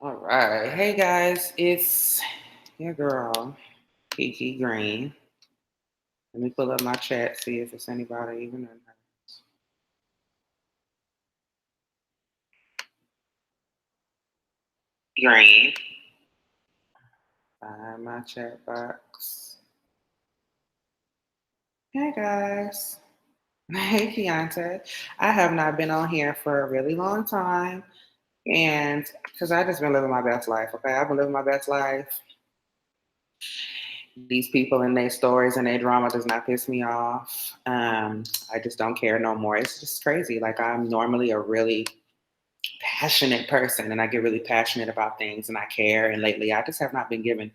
All right. Hey guys, it's your girl, Kiki Green. Let me pull up my chat, see if it's anybody even in there. Green. Find my chat box. Hey guys. Hey Keontae. I have not been on here for a really long time. And because I just been living my best life, okay? I've been living my best life. These people and their stories and their drama does not piss me off. I just don't care no more. It's just crazy. Like I'm normally a really passionate person and I get really passionate about things and I care. And lately I just have not been given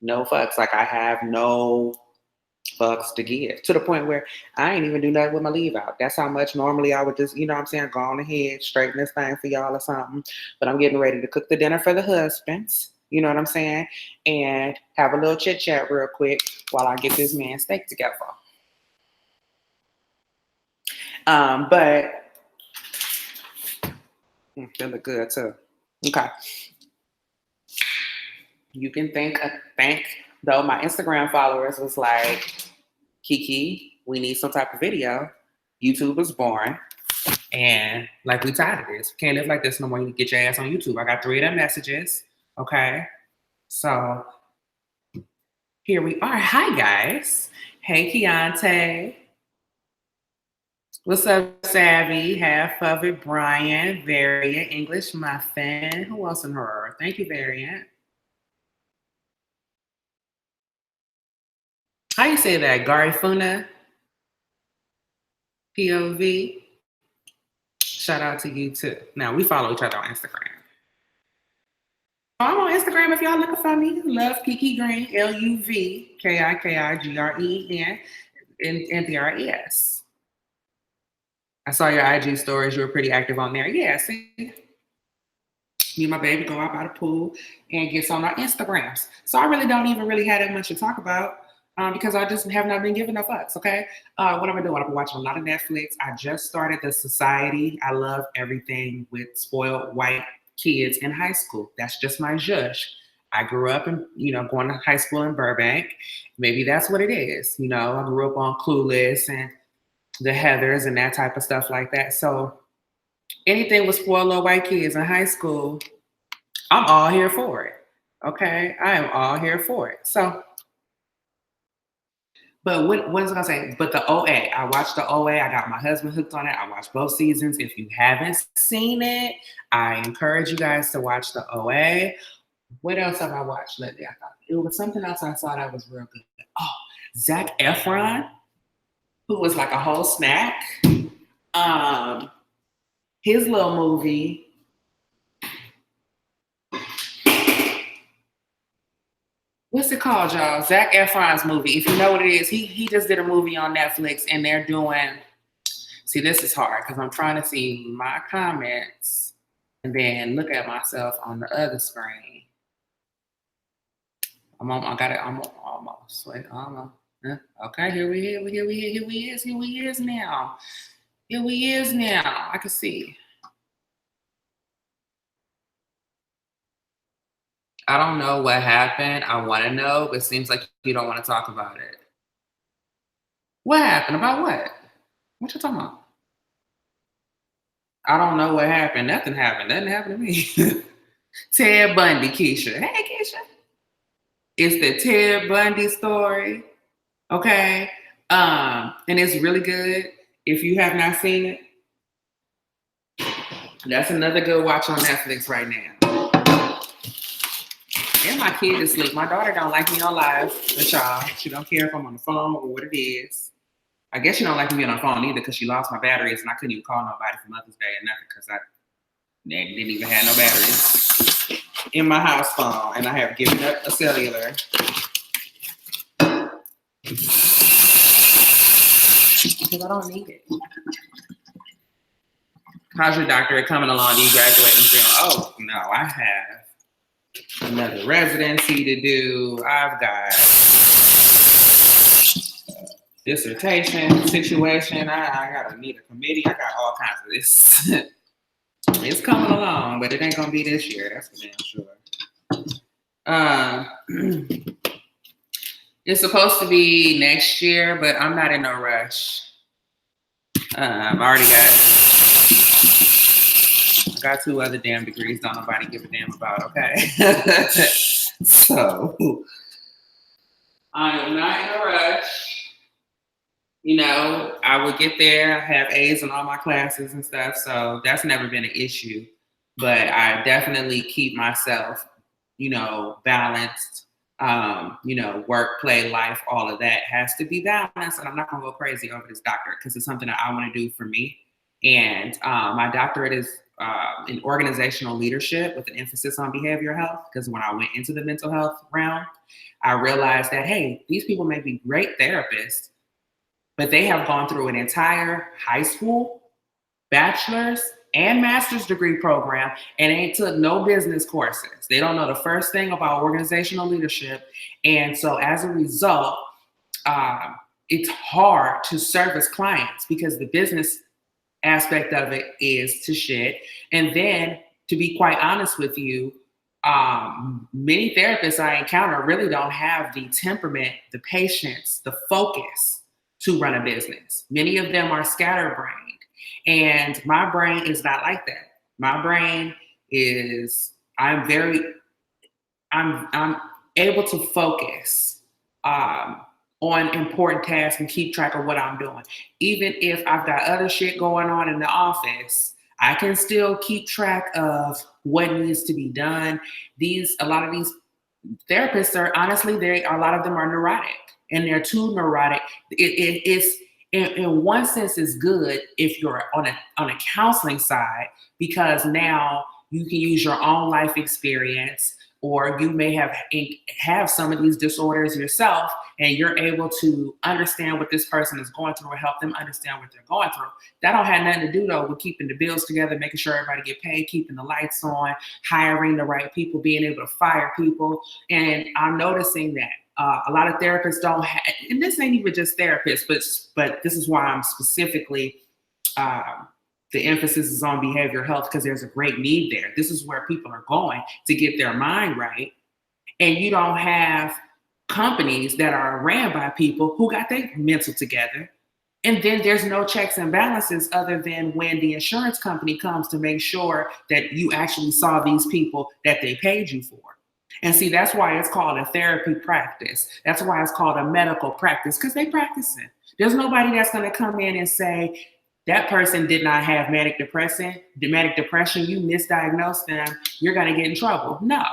no fucks. Like I have no fucks to give to the point where I ain't even do nothing with my leave out. That's how much normally I would just, you know what I'm saying, go on ahead, straighten this thing for y'all or something. But I'm getting ready to cook the dinner for the husbands, you know what I'm saying, and have a little chit chat real quick while I get this man steak together. But they look good too. Okay. You can thank though my Instagram followers was like, Kiki, we need some type of video. YouTube was born. And like we tired of this. Can't live like this no more. You need to get your ass on YouTube. I got 3 of them messages. Okay. So here we are. Hi guys. Hey Keontae. What's up, Savvy? Half of it, Brian, Variant, English Muffin. Who else in her? Thank you, Variant. How you say that? Garifuna? POV? Shout out to you too. Now we follow each other on Instagram. I'm on Instagram if y'all looking for me. Love Kiki Green, LUVKIKIGREN, and NPRES. I saw your IG stories. You were pretty active on there. Yeah, see? Me and my baby go out by the pool and gets on our Instagrams. So I really don't even really have that much to talk about because I just have not been giving no fucks, okay? What am I doing? I've been watching a lot of Netflix. I just started The Society. I love everything with spoiled white kids in high school. That's just my zhush. I grew up in, going to high school in Burbank. Maybe that's what it is. I grew up on Clueless and the Heathers and that type of stuff like that. So anything with spoiled little white kids in high school, I'm all here for it. Okay? I am all here for it. So, but what is I gonna say? But the OA, I watched the OA. I got my husband hooked on it. I watched both seasons. If you haven't seen it, I encourage you guys to watch the OA. What else have I watched lately? I thought it was something else I saw that was real good. Oh, Zac Efron, who was like a whole snack. His little movie. What's it called, y'all? Zac Efron's movie. If you know what it is, he just did a movie on Netflix, and they're doing. See, this is hard because I'm trying to see my comments and then look at myself on the other screen. I got it. I'm almost. Wait, almost. Okay, here we is now. Here we is now. I can see. I don't know what happened. I want to know, but it seems like you don't want to talk about it. What happened? About what? What you talking about? I don't know what happened. Nothing happened. Nothing happened to me. Ted Bundy, Keisha. Hey, Keisha. It's the Ted Bundy story. Okay. And it's really good. If you have not seen it, that's another good watch on Netflix right now. And my kid is asleep. My daughter don't like me on live with y'all. She don't care if I'm on the phone or what it is. I guess she don't like me on the phone either because she lost my batteries and I couldn't even call nobody for Mother's Day or nothing because I didn't even have no batteries in my house phone, and I have given up a cellular. Because I don't need it. How's your doctorate coming along? Do you graduate in June? Oh, no, I have another residency to do. I've got dissertation situation. I gotta need a committee. I got all kinds of this. It's coming along, but it ain't gonna be this year. That's for damn sure. It's supposed to be next year, but I'm not in no rush. I got 2 other damn degrees. Don't nobody give a damn about. Okay, so I am not in a rush. You know, I would get there, I have A's in all my classes and stuff, so that's never been an issue. But I definitely keep myself, you know, balanced. You know, work, play, life, all of that has to be balanced. And I'm not gonna go crazy over this doctorate because it's something that I want to do for me. And my doctorate is in organizational leadership with an emphasis on behavioral health. Because when I went into the mental health realm, I realized that, hey, these people may be great therapists, but they have gone through an entire high school, bachelor's, and master's degree program and ain't took no business courses. They don't know the first thing about organizational leadership. And so as a result, it's hard to service clients because the business aspect of it is to shit. And then, to be quite honest with you, many therapists I encounter really don't have the temperament, the patience, the focus to run a business. Many of them are scatterbrained. And my brain is not like that. My brain is, I'm able to focus on important tasks and keep track of what I'm doing. Even if I've got other shit going on in the office, I can still keep track of what needs to be done. A lot of these therapists are, honestly, a lot of them are neurotic, and they're too neurotic. It's in one sense is good if you're on a counseling side, because now you can use your own life experience, or you may have some of these disorders yourself, and you're able to understand what this person is going through or help them understand what they're going through. That don't have nothing to do though with keeping the bills together, making sure everybody get paid, keeping the lights on, hiring the right people, being able to fire people. And I'm noticing that a lot of therapists don't have, and this ain't even just therapists, but this is why I'm specifically, the emphasis is on behavioral health, because there's a great need there. This is where people are going to get their mind right. And you don't have companies that are ran by people who got their mental together. And then there's no checks and balances other than when the insurance company comes to make sure that you actually saw these people that they paid you for. And see, that's why it's called a therapy practice. That's why it's called a medical practice, because they practicing. There's nobody that's going to come in and say, that person did not have manic depression, you misdiagnosed them, you're going to get in trouble. No.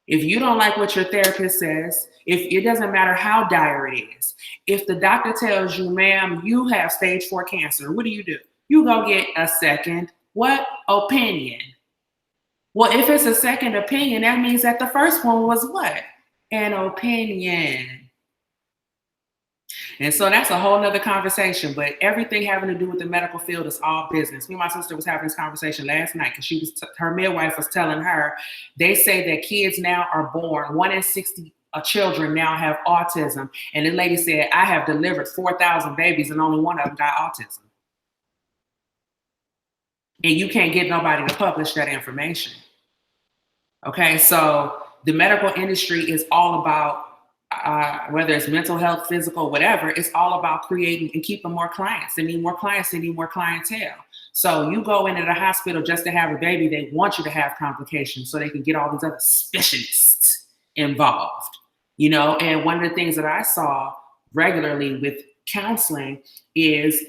If you don't like what your therapist says, if it doesn't matter how dire it is, if the doctor tells you, ma'am, you have stage 4 cancer, what do? You go get a second, opinion. Well, if it's a second opinion, that means that the first one was what? An opinion. And so that's a whole nother conversation, but everything having to do with the medical field is all business. Me and my sister was having this conversation last night because her midwife was telling her, they say that kids now are born, 1 in 60 children now have autism. And the lady said, I have delivered 4,000 babies and only one of them got autism. And you can't get nobody to publish that information. Okay, so the medical industry is all about, whether it's mental health, physical, whatever, it's all about creating and keeping more clients. They need more clients, they need more clientele. So you go into the hospital just to have a baby, they want you to have complications so they can get all these other specialists involved, you know? And one of the things that I saw regularly with counseling is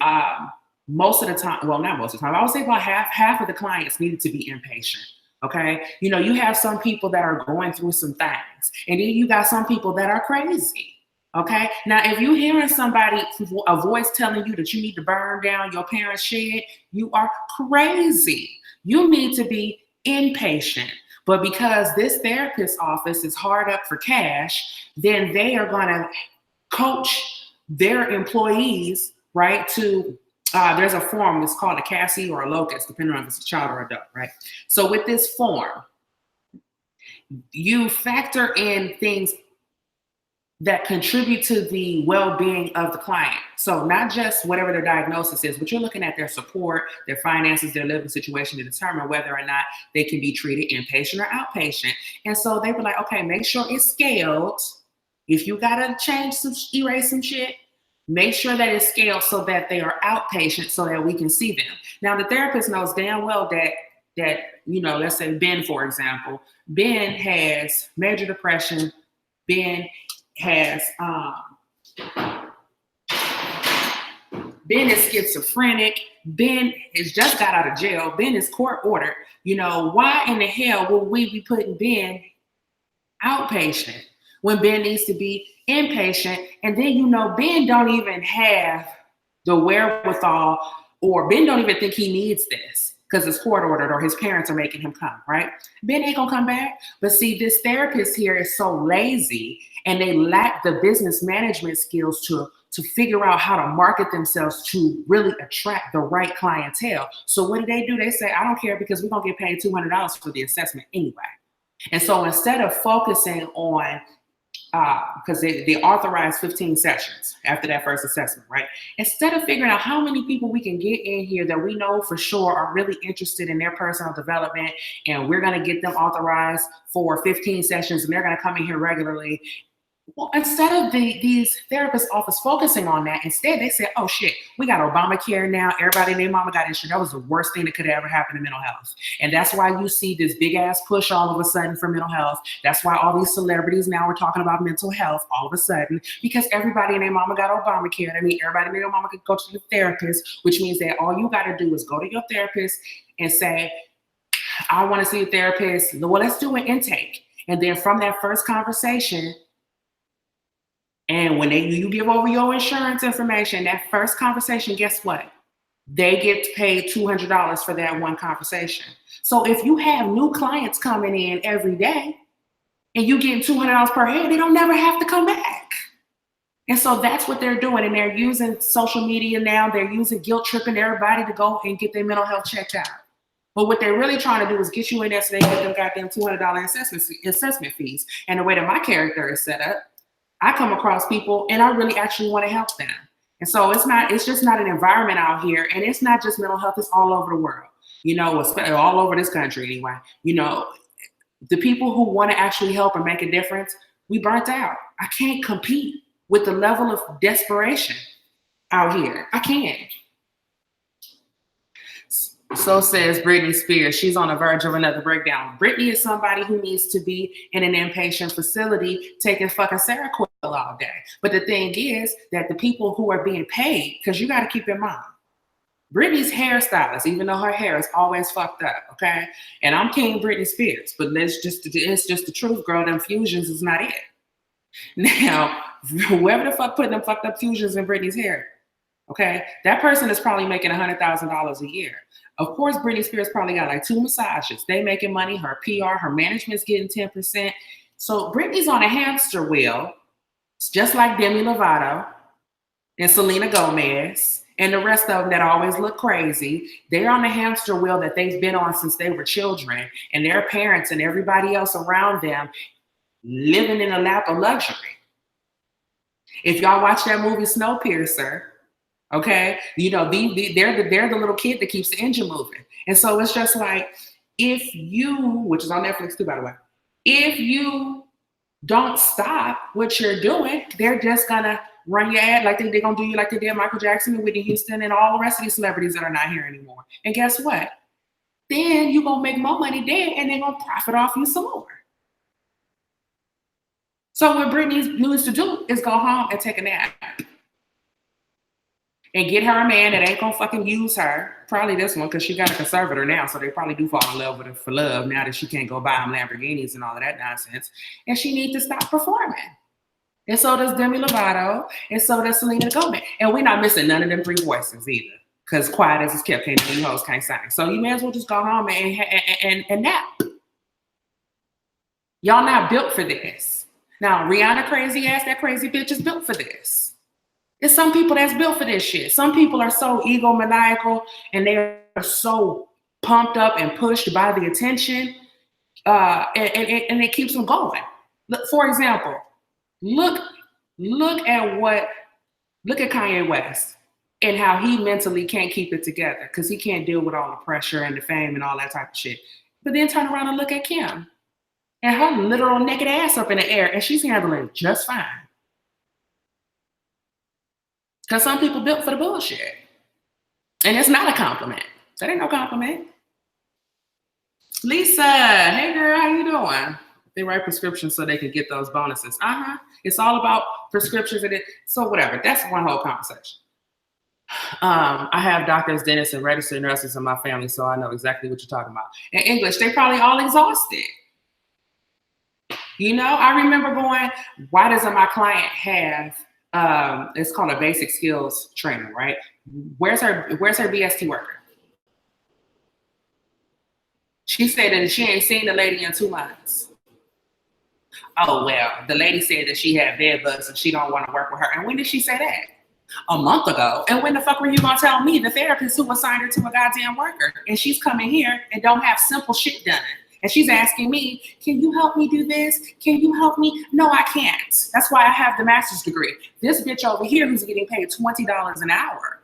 most of the time, well, not most of the time, I would say about half of the clients needed to be inpatient. Okay. You know, you have some people that are going through some things, and then you got some people that are crazy. Okay. Now, if you're hearing somebody, a voice telling you that you need to burn down your parents' shed, you are crazy. You need to be inpatient. But because this therapist office is hard up for cash, then they are going to coach their employees, right, to there's a form, it's called a Cassie or a locus, depending on if it's a child or adult, right? So with this form, you factor in things that contribute to the well-being of the client. So not just whatever their diagnosis is, but you're looking at their support, their finances, their living situation to determine whether or not they can be treated inpatient or outpatient. And so they were like, okay, make sure it's scaled. If you gotta erase some shit, make sure that it's scaled so that they are outpatient so that we can see them. Now the therapist knows damn well that let's say Ben, for example, Ben has major depression. Ben has Ben is schizophrenic. Ben has just got out of jail. Ben is court ordered. Why in the hell would we be putting Ben outpatient when Ben needs to be inpatient? And then Ben don't even have the wherewithal, or Ben don't even think he needs this because it's court ordered or his parents are making him come, right? Ben ain't gonna come back. But see, this therapist here is so lazy and they lack the business management skills to figure out how to market themselves to really attract the right clientele. So what do? They say, I don't care because we're gonna get paid $200 for the assessment anyway. And so instead of focusing on, because they authorize 15 sessions after that first assessment, right? Instead of figuring out how many people we can get in here that we know for sure are really interested in their personal development, and we're going to get them authorized for 15 sessions and they're going to come in here regularly. Well, instead of these therapist office focusing on that, instead they said, oh shit, we got Obamacare now. Everybody and their mama got insurance. That was the worst thing that could ever happen to mental health. And that's why you see this big ass push all of a sudden for mental health. That's why all these celebrities now are talking about mental health all of a sudden, because everybody and their mama got Obamacare. I mean, everybody and their mama could go to the therapist, which means that all you got to do is go to your therapist and say, I want to see a therapist. Well, let's do an intake. And then from that first conversation, and when you give over your insurance information, that first conversation, guess what? They get paid $200 for that one conversation. So if you have new clients coming in every day and you getting $200 per head, they don't never have to come back. And so that's what they're doing. And they're using social media now. They're using guilt tripping everybody to go and get their mental health checked out. But what they're really trying to do is get you in there so they get them goddamn $200 assessment fees. And the way that my character is set up, I come across people and I really actually want to help them. And so it's just not an environment out here. And it's not just mental health, it's all over the world, all over this country anyway. The people who want to actually help and make a difference, we burnt out. I can't compete with the level of desperation out here. I can't. So says Britney Spears. She's on the verge of another breakdown. Britney is somebody who needs to be in an inpatient facility taking fucking Seroquel all day. But the thing is that the people who are being paid, because you got to keep in mind, Britney's hairstylist, even though her hair is always fucked up, okay? And I'm King Britney Spears, but it's just the truth, girl. Them fusions is not it. Now, whoever the fuck putting them fucked up fusions in Britney's hair, okay, that person is probably making $100,000 a year. Of course, Britney Spears probably got like 2 massages. They making money. Her PR, her management's getting 10%. So Britney's on a hamster wheel, just like Demi Lovato and Selena Gomez and the rest of them that always look crazy. They're on the hamster wheel that they've been on since they were children, and their parents and everybody else around them living in a lap of luxury. If y'all watch that movie Snowpiercer, okay, they're the little kid that keeps the engine moving. And so it's just like, if you, which is on Netflix too, by the way, if you don't stop what you're doing, they're just gonna run your ad like they're gonna do you like they did Michael Jackson and Whitney Houston and all the rest of these celebrities that are not here anymore. And guess what? Then you're gonna make more money there and they're gonna profit off you some more. So what Britney needs to do is go home and take a nap. And get her a man that ain't gonna fucking use her. Probably this one, because she got a conservator now, so they probably do fall in love with her for love now that she can't go buy them Lamborghinis and all of that nonsense. And she needs to stop performing. And so does Demi Lovato, and so does Selena Gomez. And we're not missing none of them 3 voices either, because quiet as it's kept, can't these hoes can't sing. So you may as well just go home and nap. Y'all not built for this. Now, Rihanna crazy ass, that crazy bitch is built for this. There's some people that's built for this shit. Some people are so egomaniacal and they are so pumped up and pushed by the attention, and it keeps them going. Look, for example, look Look at Kanye West and how he mentally can't keep it together because he can't deal with all the pressure and the fame and all that type of shit. But then turn around and look at Kim and her literal naked ass up in the air, and she's handling just fine. Because some people built for the bullshit. And it's not a compliment. That ain't no compliment. Lisa, hey girl, how you doing? They write prescriptions so they can get those bonuses. It's all about prescriptions and it. So whatever. That's one whole conversation. I have doctors, dentists, and registered nurses in my family, so I know exactly what you're talking about. In English, they probably all exhausted. You know, I remember going, why doesn't my client have, it's called a basic skills training, right? Where's her BST worker? She said that she ain't seen the lady in 2 months. Oh, well, the lady said that she had bed bugs and she don't want to work with her. And when did she say that? A month ago. And when the fuck were you gonna tell me, the therapist who assigned her to a goddamn worker? And she's coming here and don't have simple shit done. And she's asking me, can you help me do this? Can you help me? No, I can't. That's why I have the master's degree. This bitch over here who's getting paid $20 an hour.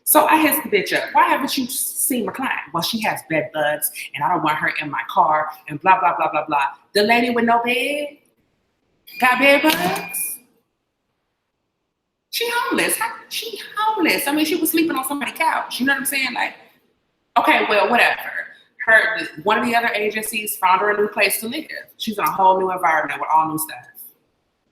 So I hit the bitch up. Why haven't you seen my client? Well, she has bed bugs and I don't want her in my car and blah, blah, blah, blah, blah. The lady with no bed got bed bugs? She homeless. She homeless. I mean, she was sleeping on somebody's couch. You know what I'm saying? Like, okay, well, whatever. One of the other agencies found her a new place to live. She's in a whole new environment with all new stuff.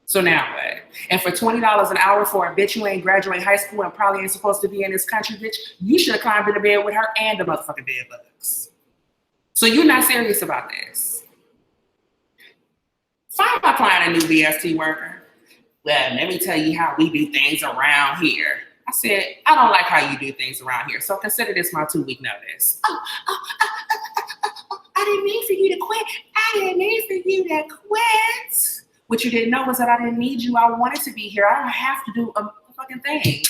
So now what? And for $20 an hour for a bitch who ain't graduate high school and probably ain't supposed to be in this country, bitch, you should have climbed into bed with her and the motherfucking bed bugs. So you're not serious about this. Find my client a new BST worker. Well, let me tell you how we do things around here. I said, I don't like how you do things around here, so consider this my 2-week notice. I didn't mean for you to quit. I didn't mean for you to quit. What you didn't know was that I didn't need you. I wanted to be here. I don't have to do a fucking thing.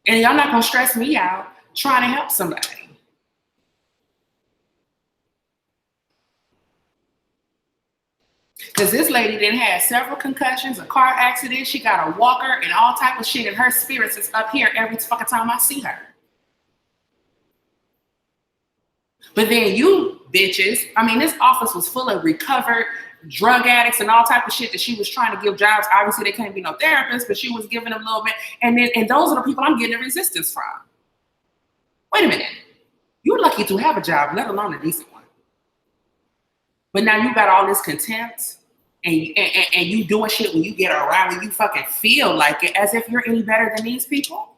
And y'all not gonna stress me out trying to help somebody. Because this lady didn't have several concussions, a car accident, she got a walker and all type of shit, and her spirits is up here every fucking time I see her. But then you bitches, I mean, this office was full of recovered drug addicts and all type of shit that she was trying to give jobs. Obviously, they couldn't be no therapists, but she was giving them a little bit. And those are the people I'm getting the resistance from. Wait a minute. You're lucky to have a job, let alone a decent one. But now you got all this contempt and you doing shit when you get around when you fucking feel like it, as if you're any better than these people.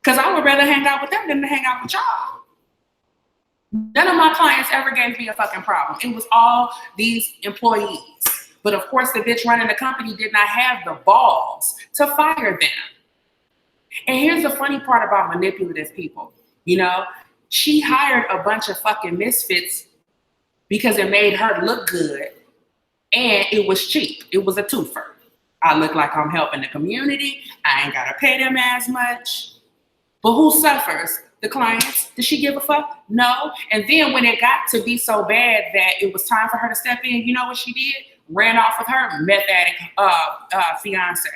Because I would rather hang out with them than to hang out with y'all. None of my clients ever gave me a fucking problem. It was all these employees. But of course, the bitch running the company did not have the balls to fire them. And here's the funny part about manipulative people. You know, she hired a bunch of fucking misfits because it made her look good and it was cheap. It was a twofer. I look like I'm helping the community. I ain't gotta pay them as much. But who suffers? The clients. Did she give a fuck? No. And then when it got to be so bad that it was time for her to step in, you know what she did? Ran off with her meth addict fiance.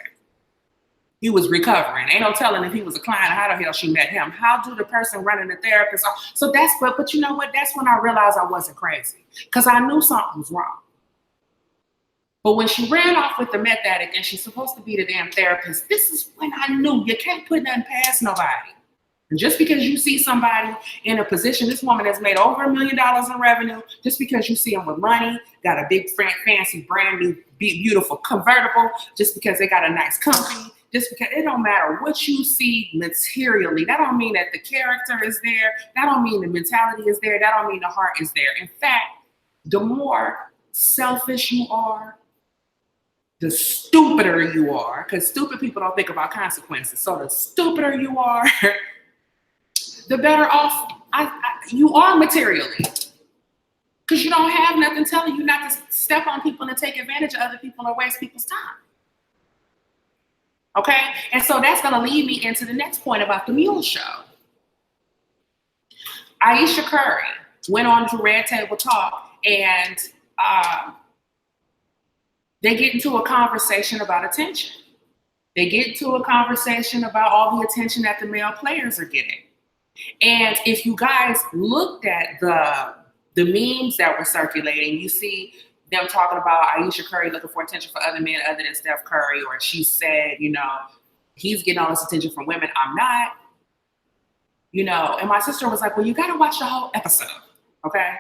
He was recovering. Ain't no telling if he was a client, how the hell she met him. How do the person running the therapist? So that's what, but you know what? That's when I realized I wasn't crazy because I knew something was wrong. But when she ran off with the meth addict and she's supposed to be the damn therapist, this is when I knew you can't put nothing past nobody. And just because you see somebody in a position, this woman has made over $1 million in revenue, just because you see them with money, got a big, fancy, brand new, beautiful convertible, just because they got a nice company, just because it don't matter what you see materially. That don't mean that the character is there. That don't mean the mentality is there. That don't mean the heart is there. In fact, the more selfish you are, the stupider you are, because stupid people don't think about consequences. So the stupider you are, the better off you are materially. Because you don't have nothing telling you not to step on people and take advantage of other people or waste people's time. Okay? And so that's going to lead me into the next point about the Mule show. Ayesha Curry went on to Red Table Talk and They get into a conversation about attention. They get into a conversation about all the attention that the male players are getting. And if you guys looked at the memes that were circulating, you see them talking about Ayesha Curry looking for attention for other men other than Steph Curry, or she said, he's getting all this attention from women, I'm not. And my sister was like, well, you got to watch the whole episode, okay?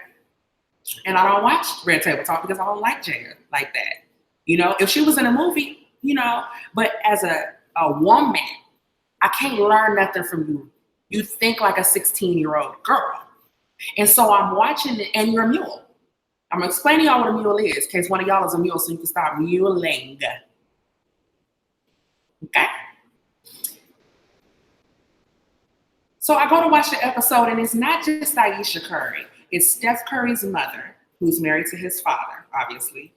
And I don't watch Red Table Talk because I don't like Jada like that. If she was in a movie, but as a woman, I can't learn nothing from you. You think like a 16-year-old girl. And so I'm watching it, and you're a mule. I'm explaining y'all what a mule is in case one of y'all is a mule so you can stop muling. Okay? So I go to watch the episode, and it's not just Ayesha Curry. It's Steph Curry's mother, who's married to his father, obviously.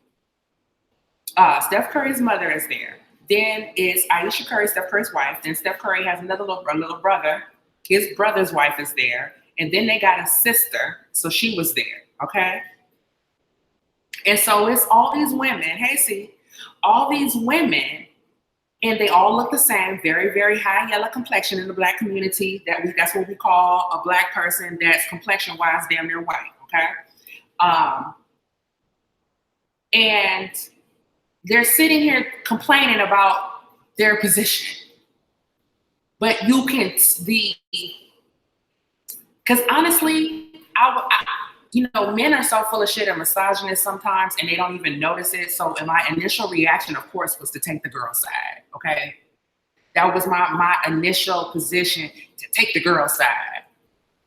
Steph Curry's mother is there. Then it's Ayesha Curry, Steph Curry's wife. Then Steph Curry has another little brother. His brother's wife is there. And then they got a sister, so she was there, okay? And so it's all these women, all these women, and they all look the same, very, very high yellow complexion in the Black community. That's what we call a Black person that's complexion-wise damn near white, okay? And they're sitting here complaining about their position. But you can because honestly, men are so full of shit and misogynist sometimes, and they don't even notice it. So my initial reaction, of course, was to take the girl's side, okay? That was my initial position, to take the girl's side.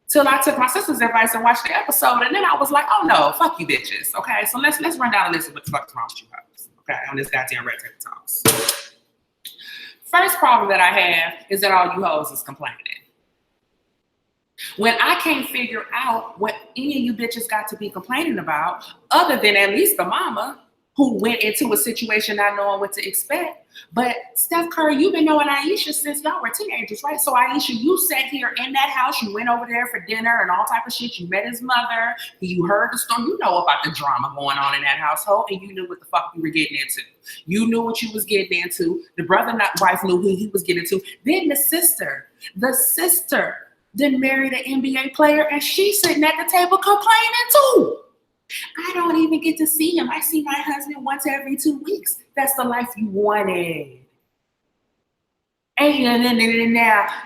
Till I took my sister's advice and watched the episode, and then I was like, oh no, fuck you bitches, okay? So let's run down a list of what the fuck's wrong with you guys, okay, on this goddamn Red Table Talks. First problem that I have is that all you hoes is complaining. When I can't figure out what any of you bitches got to be complaining about, other than at least the mama who went into a situation not knowing what to expect. But Steph Curry, you've been knowing Ayesha since y'all were teenagers, right? So Ayesha, you sat here in that house, you went over there for dinner and all type of shit. You met his mother, you heard the story, you know about the drama going on in that household, and you knew what the fuck you were getting into. You knew what you was getting into. The brother and wife knew who he was getting into. Then the sister then married an NBA player, and she's sitting at the table complaining too. I don't even get to see him. I see my husband once every 2 weeks. That's the life you wanted. And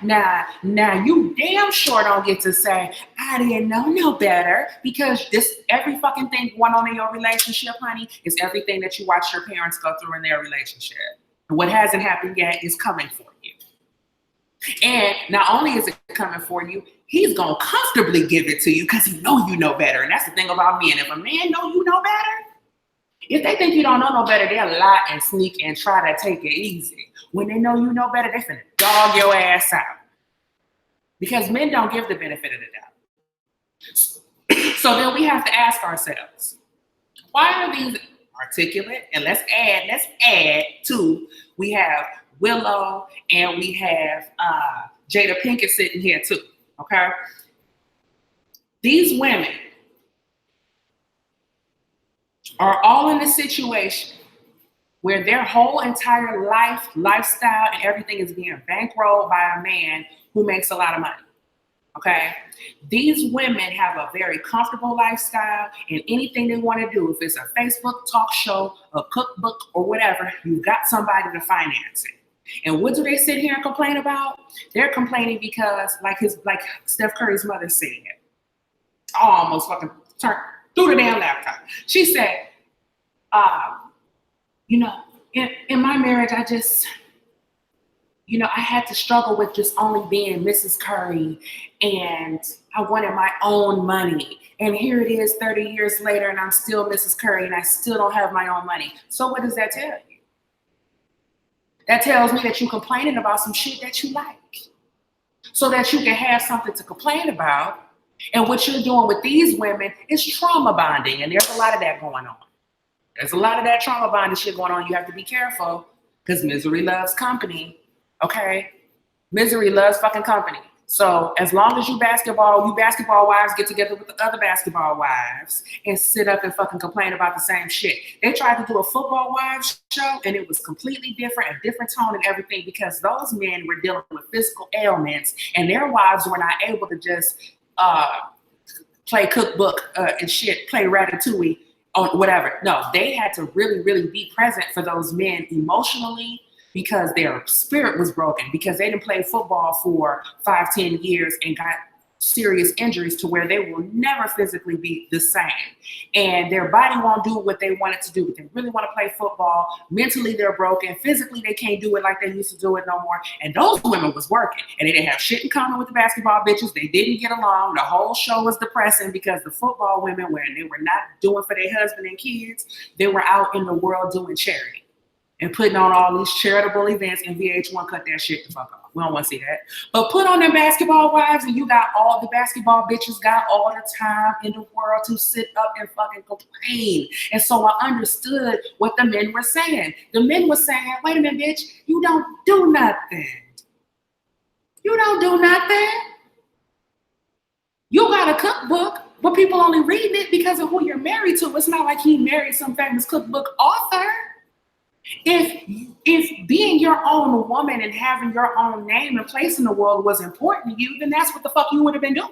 now you damn sure don't get to say, I didn't know no better, because every fucking thing going on in your relationship, honey, is everything that you watch your parents go through in their relationship. And what hasn't happened yet is coming for you. And not only is it coming for you, he's going to comfortably give it to you because he know you know better. And that's the thing about men. If a man know you know better, if they think you don't know no better, they'll lie and sneak and try to take it easy. When they know you know better, they finna dog your ass out. Because men don't give the benefit of the doubt. So then we have to ask ourselves, why are these articulate? And let's add to, we have Willow, and we have Jada Pinkett sitting here too, okay? These women are all in a situation where their whole entire lifestyle, and everything is being bankrolled by a man who makes a lot of money, okay? These women have a very comfortable lifestyle, and anything they want to do, if it's a Facebook talk show, a cookbook, or whatever, you've got somebody to finance it. And what do they sit here and complain about? They're complaining because, like Steph Curry's mother said, I almost fucking turned through the damn laptop. She said, in my marriage, I just, I had to struggle with just only being Mrs. Curry, and I wanted my own money. And here it is 30 years later, and I'm still Mrs. Curry, and I still don't have my own money. So what does that tell you? That tells me that you're complaining about some shit that you like, so that you can have something to complain about. And what you're doing with these women is trauma bonding, and there's a lot of that going on. There's a lot of that trauma bonding shit going on. You have to be careful, because misery loves company, okay? Misery loves fucking company. So as long as you basketball wives get together with the other basketball wives and sit up and fucking complain about the same shit. They tried to do a football wives show and it was completely different, a different tone and everything, because those men were dealing with physical ailments and their wives were not able to just play cookbook and shit, play Ratatouille or whatever. No, they had to really, really be present for those men emotionally, because their spirit was broken, because they didn't play football for 5-10 years and got serious injuries to where they will never physically be the same. And their body won't do what they want it to do. But they really want to play football. Mentally, they're broken. Physically, they can't do it like they used to do it no more. And those women was working. And they didn't have shit in common with the basketball bitches. They didn't get along. The whole show was depressing because the football women, when they were not doing for their husband and kids, they were out in the world doing charity and putting on all these charitable events, and VH1 cut that shit the fuck off. We don't want to see that. But put on them basketball wives and you got all the basketball bitches got all the time in the world to sit up and fucking complain. And so I understood what the men were saying. The men were saying, wait a minute, bitch, you don't do nothing. You don't do nothing. You got a cookbook, but people only reading it because of who you're married to. It's not like he married some famous cookbook author. If being your own woman and having your own name and place in the world was important to you, then that's what the fuck you would have been doing.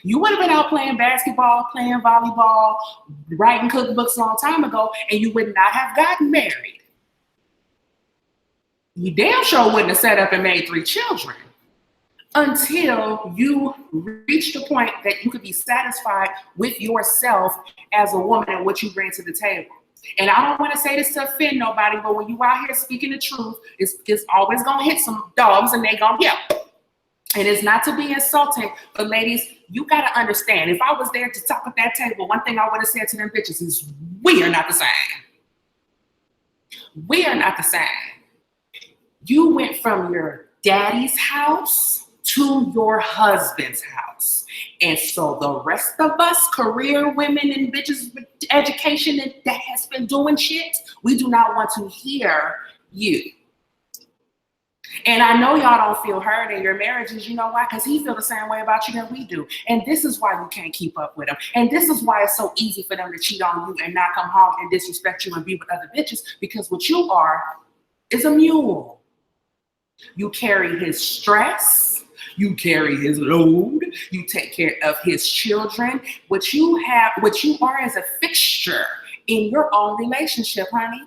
You would have been out playing basketball, playing volleyball, writing cookbooks a long time ago, and you would not have gotten married. You damn sure wouldn't have set up and made 3 children until you reached a point that you could be satisfied with yourself as a woman and what you bring to the table. And I don't want to say this to offend nobody, but when you out here speaking the truth, it's always going to hit some dogs and they going to yell. And it's not to be insulting, but ladies, you got to understand, if I was there to talk at that table, one thing I would have said to them bitches is, we are not the same. We are not the same. You went from your daddy's house to your husband's house. And so the rest of us, career women and bitches with education that has been doing shit, we do not want to hear you. And I know y'all don't feel hurt in your marriages. You know why? Because he feel the same way about you that we do. And this is why you can't keep up with him. And this is why it's so easy for them to cheat on you and not come home and disrespect you and be with other bitches. Because what you are is a mule. You carry his stress. You carry his load. You take care of his children. What you are as a fixture in your own relationship, honey.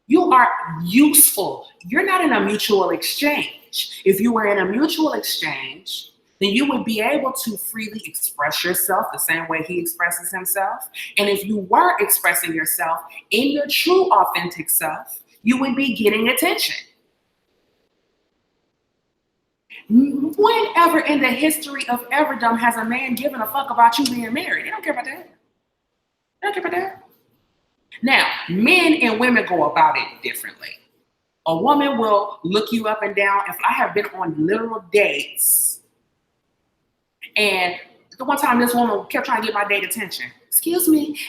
You are useful. You're not in a mutual exchange. If you were in a mutual exchange, then you would be able to freely express yourself the same way he expresses himself. And if you were expressing yourself in your true, authentic self, you would be getting attention. Whenever in the history of everdom has a man given a fuck about you being married? They don't care about that. They don't care about that. Now, men and women go about it differently. A woman will look you up and down. If I have been on literal dates, and the one time this woman kept trying to get my date attention. Excuse me.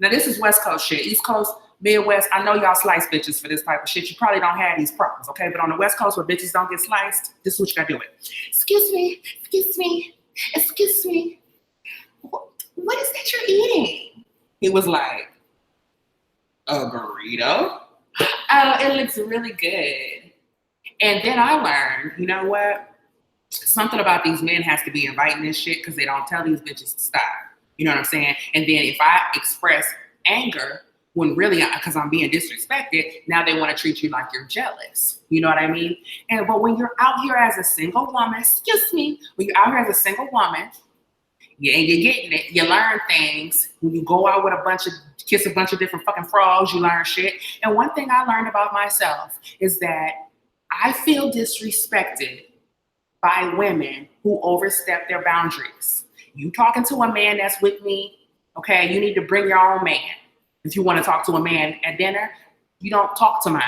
Now, this is West Coast shit. East Coast, Midwest, I know y'all slice bitches for this type of shit. You probably don't have these problems, okay? But on the West Coast where bitches don't get sliced, this is what you gotta do it. Excuse me. What is that you're eating? He was like, a burrito? Oh, it looks really good. And then I learned, you know what? Something about these men has to be inviting this shit because they don't tell these bitches to stop. You know what I'm saying? And then if I express anger, when really, because I'm being disrespected, now they want to treat you like you're jealous. You know what I mean? But when you're out here as a single woman, when you're out here as a single woman, yeah, and you're getting it, you learn things. When you go out with kiss a bunch of different fucking frogs, you learn shit. And one thing I learned about myself is that I feel disrespected by women who overstep their boundaries. You talking to a man that's with me, okay, you need to bring your own man. If you want to talk to a man at dinner, you don't talk to mine.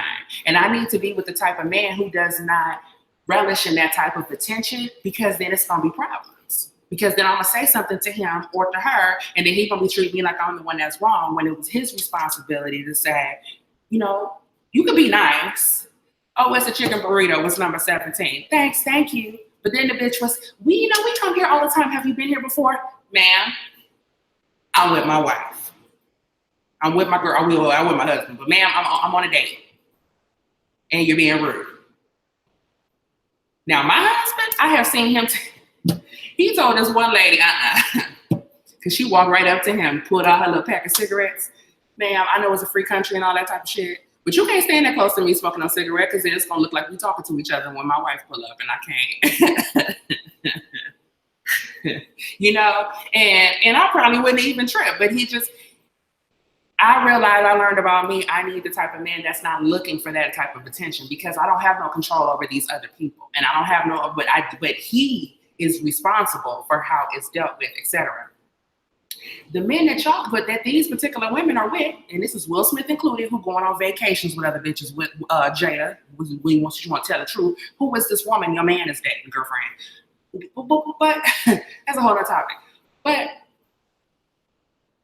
And I need to be with the type of man who does not relish in that type of attention, because then it's going to be problems. Because then I'm going to say something to him or to her, and then he's going to be treating me like I'm the one that's wrong, when it was his responsibility to say, you know, you can be nice, Oh, it's a chicken burrito. What's number 17? Thanks, thank you. But then the bitch was, we come here all the time. Have you been here before? Ma'am, I'm with my wife. I'm with my girl. I'm with my husband. But ma'am, I'm on a date. And you're being rude. Now, my husband, I have seen him. He told this one lady, because she walked right up to him, pulled out her little pack of cigarettes. Ma'am, I know it's a free country and all that type of shit, but you can't stand that close to me smoking on cigarette because then it's going to look like we talking to each other when my wife pull up and I can't. You know, and I probably wouldn't even trip, but I realized I learned about me. I need the type of man that's not looking for that type of attention because I don't have no control over these other people. And I don't have no, but he is responsible for how it's dealt with, etc. The men that these particular women are with, and this is Will Smith included, who going on vacations with other bitches with Jada, you want to tell the truth. Who is this woman your man is dating, girlfriend? But that's a whole other topic. But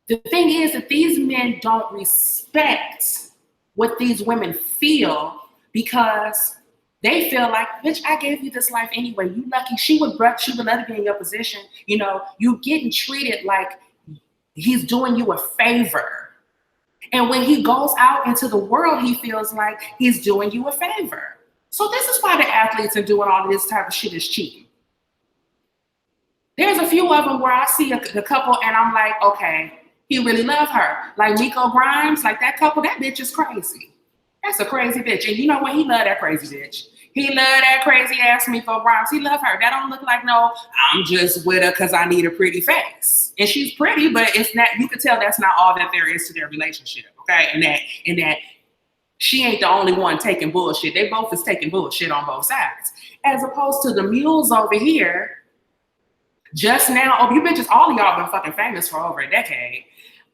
the thing is that these men don't respect what these women feel because they feel like, bitch, I gave you this life anyway. You lucky. She would let her be in your position. You know, you getting treated like he's doing you a favor. And when he goes out into the world, he feels like he's doing you a favor. So this is why the athletes are doing all this type of shit is cheating. There's a few of them where I see the couple and I'm like, okay, he really love her. Like Nico Grimes, like that couple, that bitch is crazy. That's a crazy bitch. And you know what? He love that crazy bitch. He love that crazy ass Nico Grimes. He love her. That don't look like no, I'm just with her because I need a pretty face. And she's pretty, but it's not, you can tell that's not all that there is to their relationship. Okay. And that she ain't the only one taking bullshit. They both is taking bullshit on both sides. As opposed to the mules over here. Just now, you bitches, all of y'all been fucking famous for over a decade.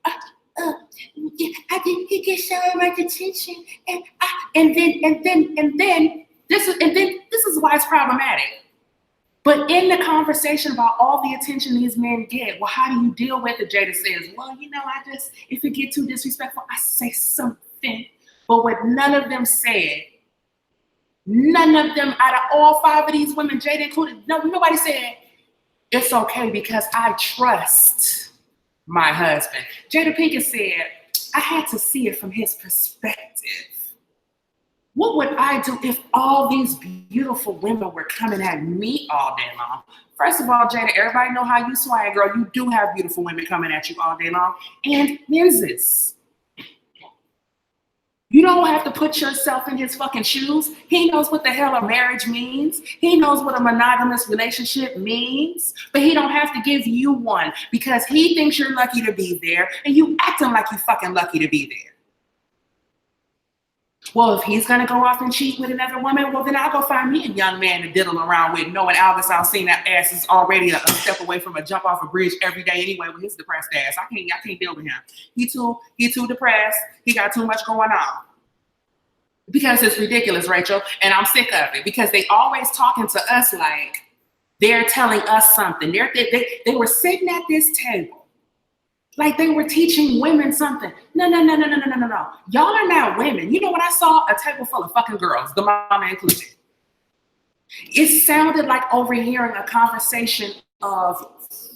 I didn't get so much attention, and then this is why it's problematic. But in the conversation about all the attention these men get, well, how do you deal with it? Jada says, well, you know, if it get too disrespectful, I say something. But what none of them said, none of them out of all five of these women, Jada included, nobody said, it's okay because I trust my husband. Jada Pinkett said, I had to see it from his perspective. What would I do if all these beautiful women were coming at me all day long? First of all, Jada, everybody know how you swag, girl. You do have beautiful women coming at you all day long. And menses. You don't have to put yourself in his fucking shoes. He knows what the hell a marriage means. He knows what a monogamous relationship means, but he don't have to give you one because he thinks you're lucky to be there and you acting like you fucking lucky to be there. Well, if he's gonna go off and cheat with another woman, well, then I'll go find me a young man to diddle around with, knowing Albus Alsina ass is already a step away from a jump off a bridge every day anyway with his depressed ass. I can't deal with him. He too depressed. He got too much going on. Because it's ridiculous, Rachel, and I'm sick of it because they always talking to us like they're telling us something. They were sitting at this table like they were teaching women something. No. Y'all are not women. You know what I saw? A table full of fucking girls, the mama included. It sounded like overhearing a conversation of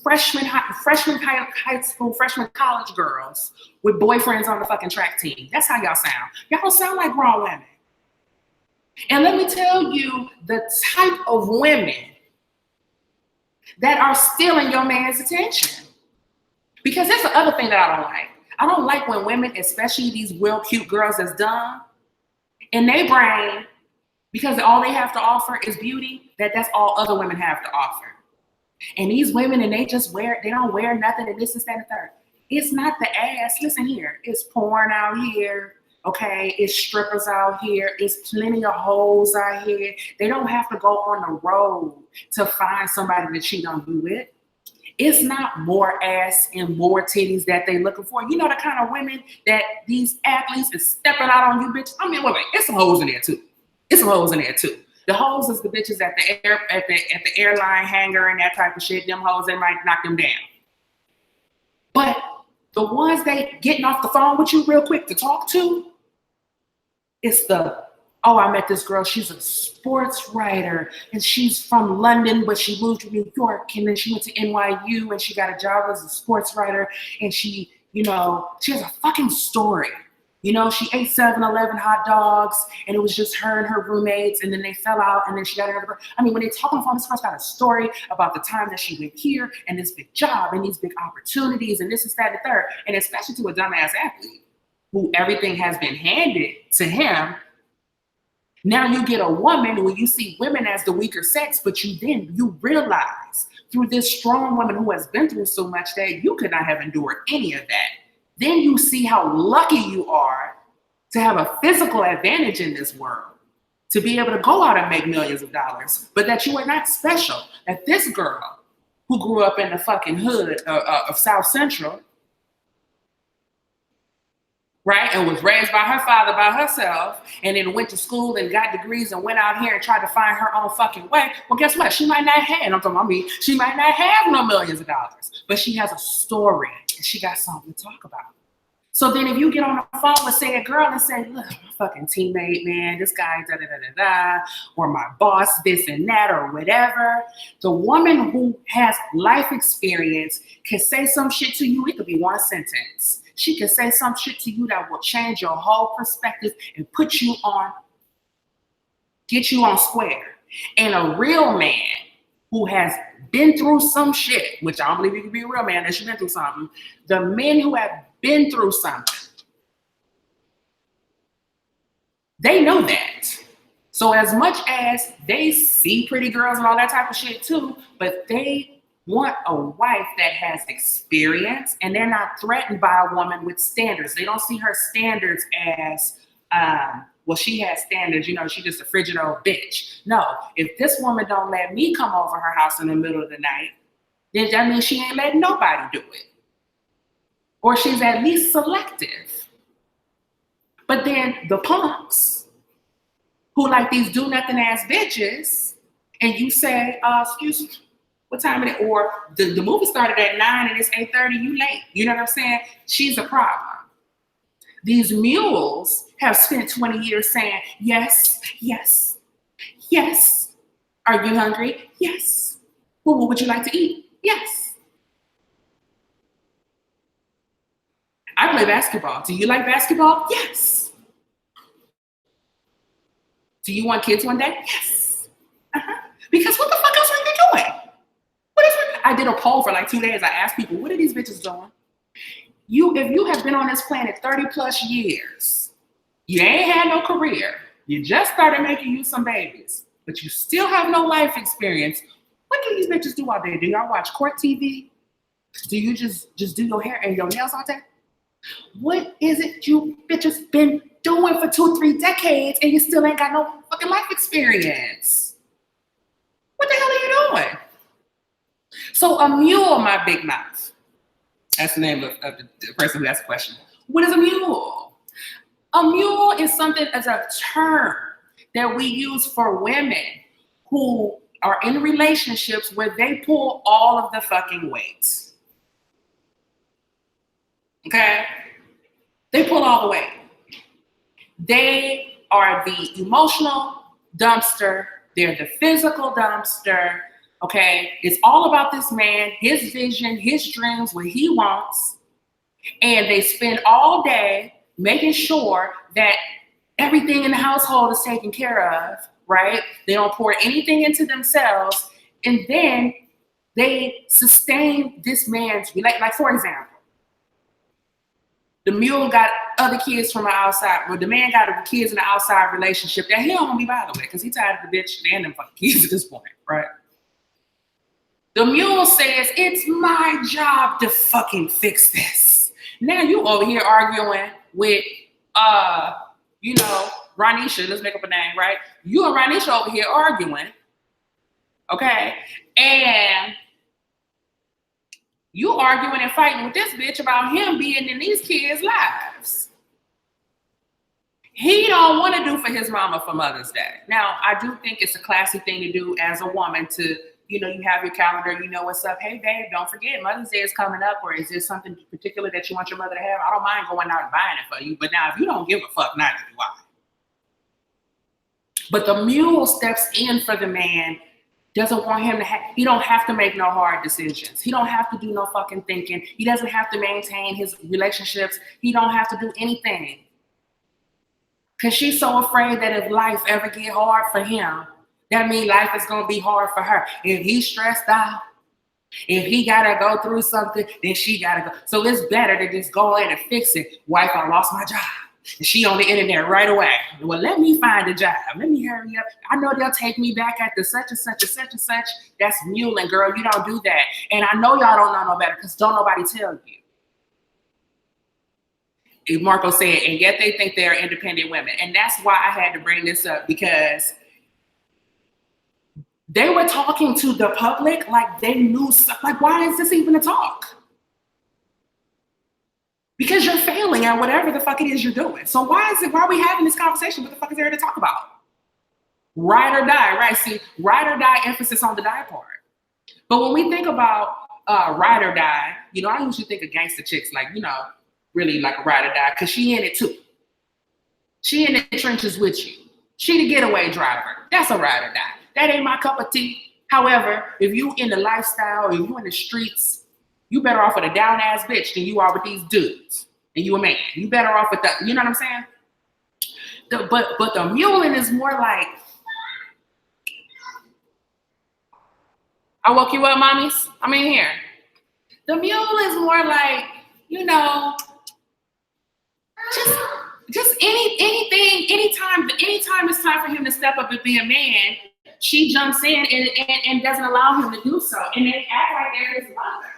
freshman high school, freshman college girls with boyfriends on the fucking track team. That's how y'all sound. Y'all don't sound like grown women. And let me tell you the type of women that are stealing your man's attention. Because that's the other thing that I don't like. I don't like when women, especially these real cute girls that's dumb, in their brain, because all they have to offer is beauty, that's all other women have to offer. And these women, and they don't wear nothing and this and that and third. It's not the ass. Listen here, it's porn out here. Okay, it's strippers out here. It's plenty of hoes out here. They don't have to go on the road to find somebody to cheat on you with. It's not more ass and more titties that they looking for. You know the kind of women that these athletes is stepping out on you, bitch. I mean, wait, it's some hoes in there too. The hoes is the bitches at the airline hangar and that type of shit. Them hoes, they might knock them down. But the ones they getting off the phone with you real quick to talk to, it's the Oh, I met this girl. She's a sports writer and she's from London, but she moved to New York and then she went to NYU and she got a job as a sports writer and she has a fucking story. She ate 7-Eleven hot dogs and it was just her and her roommates and then they fell out and then she got another. I mean, when they talk on the phone, this girl's got a story about the time that she went here and this big job and these big opportunities and this, that, and the third. And especially to a dumbass athlete who everything has been handed to him. Now you get a woman where you see women as the weaker sex, but you realize through this strong woman who has been through so much that you could not have endured any of that. Then you see how lucky you are to have a physical advantage in this world, to be able to go out and make millions of dollars, but that you are not special. That this girl who grew up in the fucking hood of South Central, right, and was raised by her father by herself, and then went to school and got degrees and went out here and tried to find her own fucking way. Well, guess what? She might not have, and I'm talking about me, she might not have no millions of dollars, but she has a story and she got something to talk about. So then if you get on the phone with, say, a girl and say, look, my fucking teammate, man, this guy, da-da-da-da-da, or my boss, this and that, or whatever, the woman who has life experience can say some shit to you. It could be one sentence. She can say some shit to you that will change your whole perspective and get you on square. And a real man who has been through some shit, which I don't believe you can be a real man unless you've been through something. The men who have been through something, they know that. So as much as they see pretty girls and all that type of shit too, but they want a wife that has experience and they're not threatened by a woman with standards. They don't see her standards as, well, she has standards, she's just a frigid old bitch. No, if this woman don't let me come over her house in the middle of the night, then that means she ain't letting nobody do it. Or she's at least selective. But then the punks who like these do nothing ass bitches, and you say, excuse me, what time is it? Or the movie started at 9 and it's 8:30, you late. You know what I'm saying? She's a problem. These mules have spent 20 years saying, yes, yes, yes. Are you hungry? Yes. Well, what would you like to eat? Yes. I play basketball. Do you like basketball? Yes. Do you want kids one day? Yes. Because what the fuck else are you doing? I did a poll for like 2 days. I asked people, what are these bitches doing? If you have been on this planet 30 plus years, you ain't had no career, you just started making you some babies, but you still have no life experience. What do these bitches do all day? Do y'all watch court TV? Do you just do your hair and your nails all day? What is it you bitches been doing for 2-3 decades and you still ain't got no fucking life experience? What the hell are you doing? So a mule, my big mouth. That's the name of the person who asked the question. What is a mule? A mule is something as a term that we use for women who are in relationships where they pull all of the fucking weight. Okay? They pull all the weight. They are the emotional dumpster. They're the physical dumpster. Okay, it's all about this man, his vision, his dreams, what he wants. And they spend all day making sure that everything in the household is taken care of, right? They don't pour anything into themselves. And then they sustain this man's, like for example, the mule got other kids from the outside, or the man got kids in the outside relationship that he don't want to be bothered with because he's tired of the bitch and them fucking kids at this point, right? The mule says, it's my job to fucking fix this. Now you over here arguing with, Ranisha, let's make up a name, right? You and Ranisha over here arguing, okay? And you arguing and fighting with this bitch about him being in these kids' lives. He don't want to do for his mama for Mother's Day. Now, I do think it's a classy thing to do as a woman to, you have your calendar, you know what's up. Hey, babe, don't forget Mother's Day is coming up, or is there something particular that you want your mother to have? I don't mind going out and buying it for you, but now if you don't give a fuck, neither do I. But the mule steps in for the man, doesn't want him to he don't have to make no hard decisions. He don't have to do no fucking thinking. He doesn't have to maintain his relationships. He don't have to do anything. Because she's so afraid that if life ever get hard for him, that means life is going to be hard for her. If he's stressed out, if he got to go through something, then she got to go. So it's better to just go in and fix it. Wife, I lost my job. And she on the internet right away. Well, let me find a job. Let me hurry up. I know they'll take me back at the such and such and such and such. That's muling, girl. You don't do that. And I know y'all don't know no better because don't nobody tell you. Marco said, and yet they think they're independent women. And that's why I had to bring this up, because they were talking to the public like they knew, like, why is this even a talk? Because you're failing at whatever the fuck it is you're doing. So why are we having this conversation? What the fuck is there to talk about? Ride or die, right? See, ride or die, emphasis on the die part. But when we think about ride or die, you know, I usually think of gangster chicks, like, you know, really like a ride or die, because she in it too. She in the trenches with you. She the getaway driver. That's a ride or die. That ain't my cup of tea. However, if you in the lifestyle, if you in the streets, you better off with a down ass bitch than you are with these dudes. And you a man. You better off with that. You know what I'm saying? But the muling is more like, I woke you up, mommies. I'm in here. The mule is more like, you know, just anything, anytime it's time for him to step up and be a man, she jumps in and doesn't allow him to do so. And they act like they're his mother.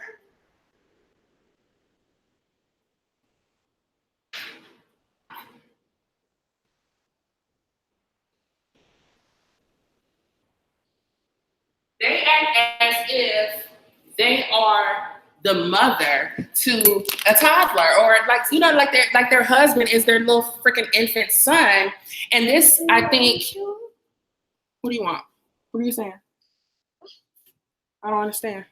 They act as if they are the mother to a toddler, or like, you know, like their husband is their little freaking infant son. And this, I think, what do you want? What are you saying? I don't understand.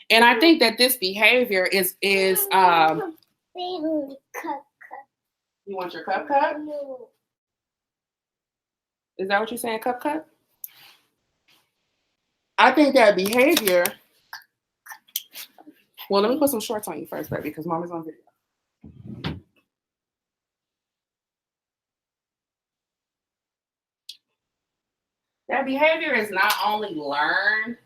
And I think that this behavior is you want your cup? Is that what you're saying, cup? I think that behavior. Well, let me put some shorts on you first, baby, because mommy's on video. That behavior is not only learned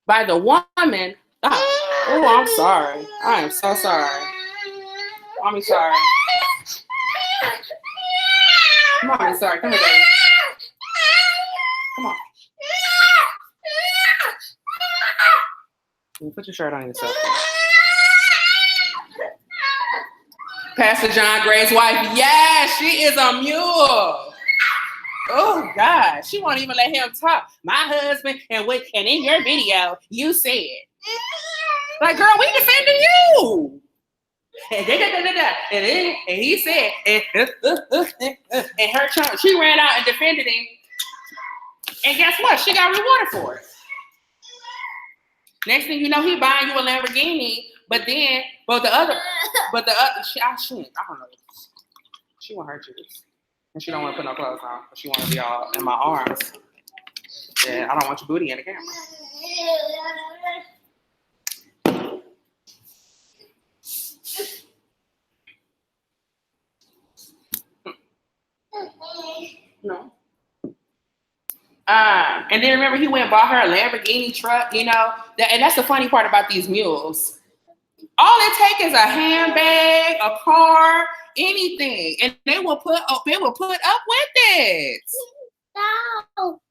by the woman. Oh, I'm sorry. I am so sorry. Mommy's sorry. Mommy's sorry. Come here, baby. Come on. Put your shirt on yourself. Pastor John Gray's wife. Yes, she is a mule. Oh God, she won't even let him talk. My husband, and in your video, you said, like, girl, we defending you. And he said, and her chunk, she ran out and defended him. And guess what? She got rewarded for it. Next thing you know, he buying you a Lamborghini, but the other, I don't know. She want her juice. And she don't want to put no clothes on, but she want to be all in my arms. Yeah, I don't want your booty in the camera. No. And then remember, he went and bought her a Lamborghini truck, you know. And that's the funny part about these mules. All it takes is a handbag, a car, anything, and they will put up with it. No.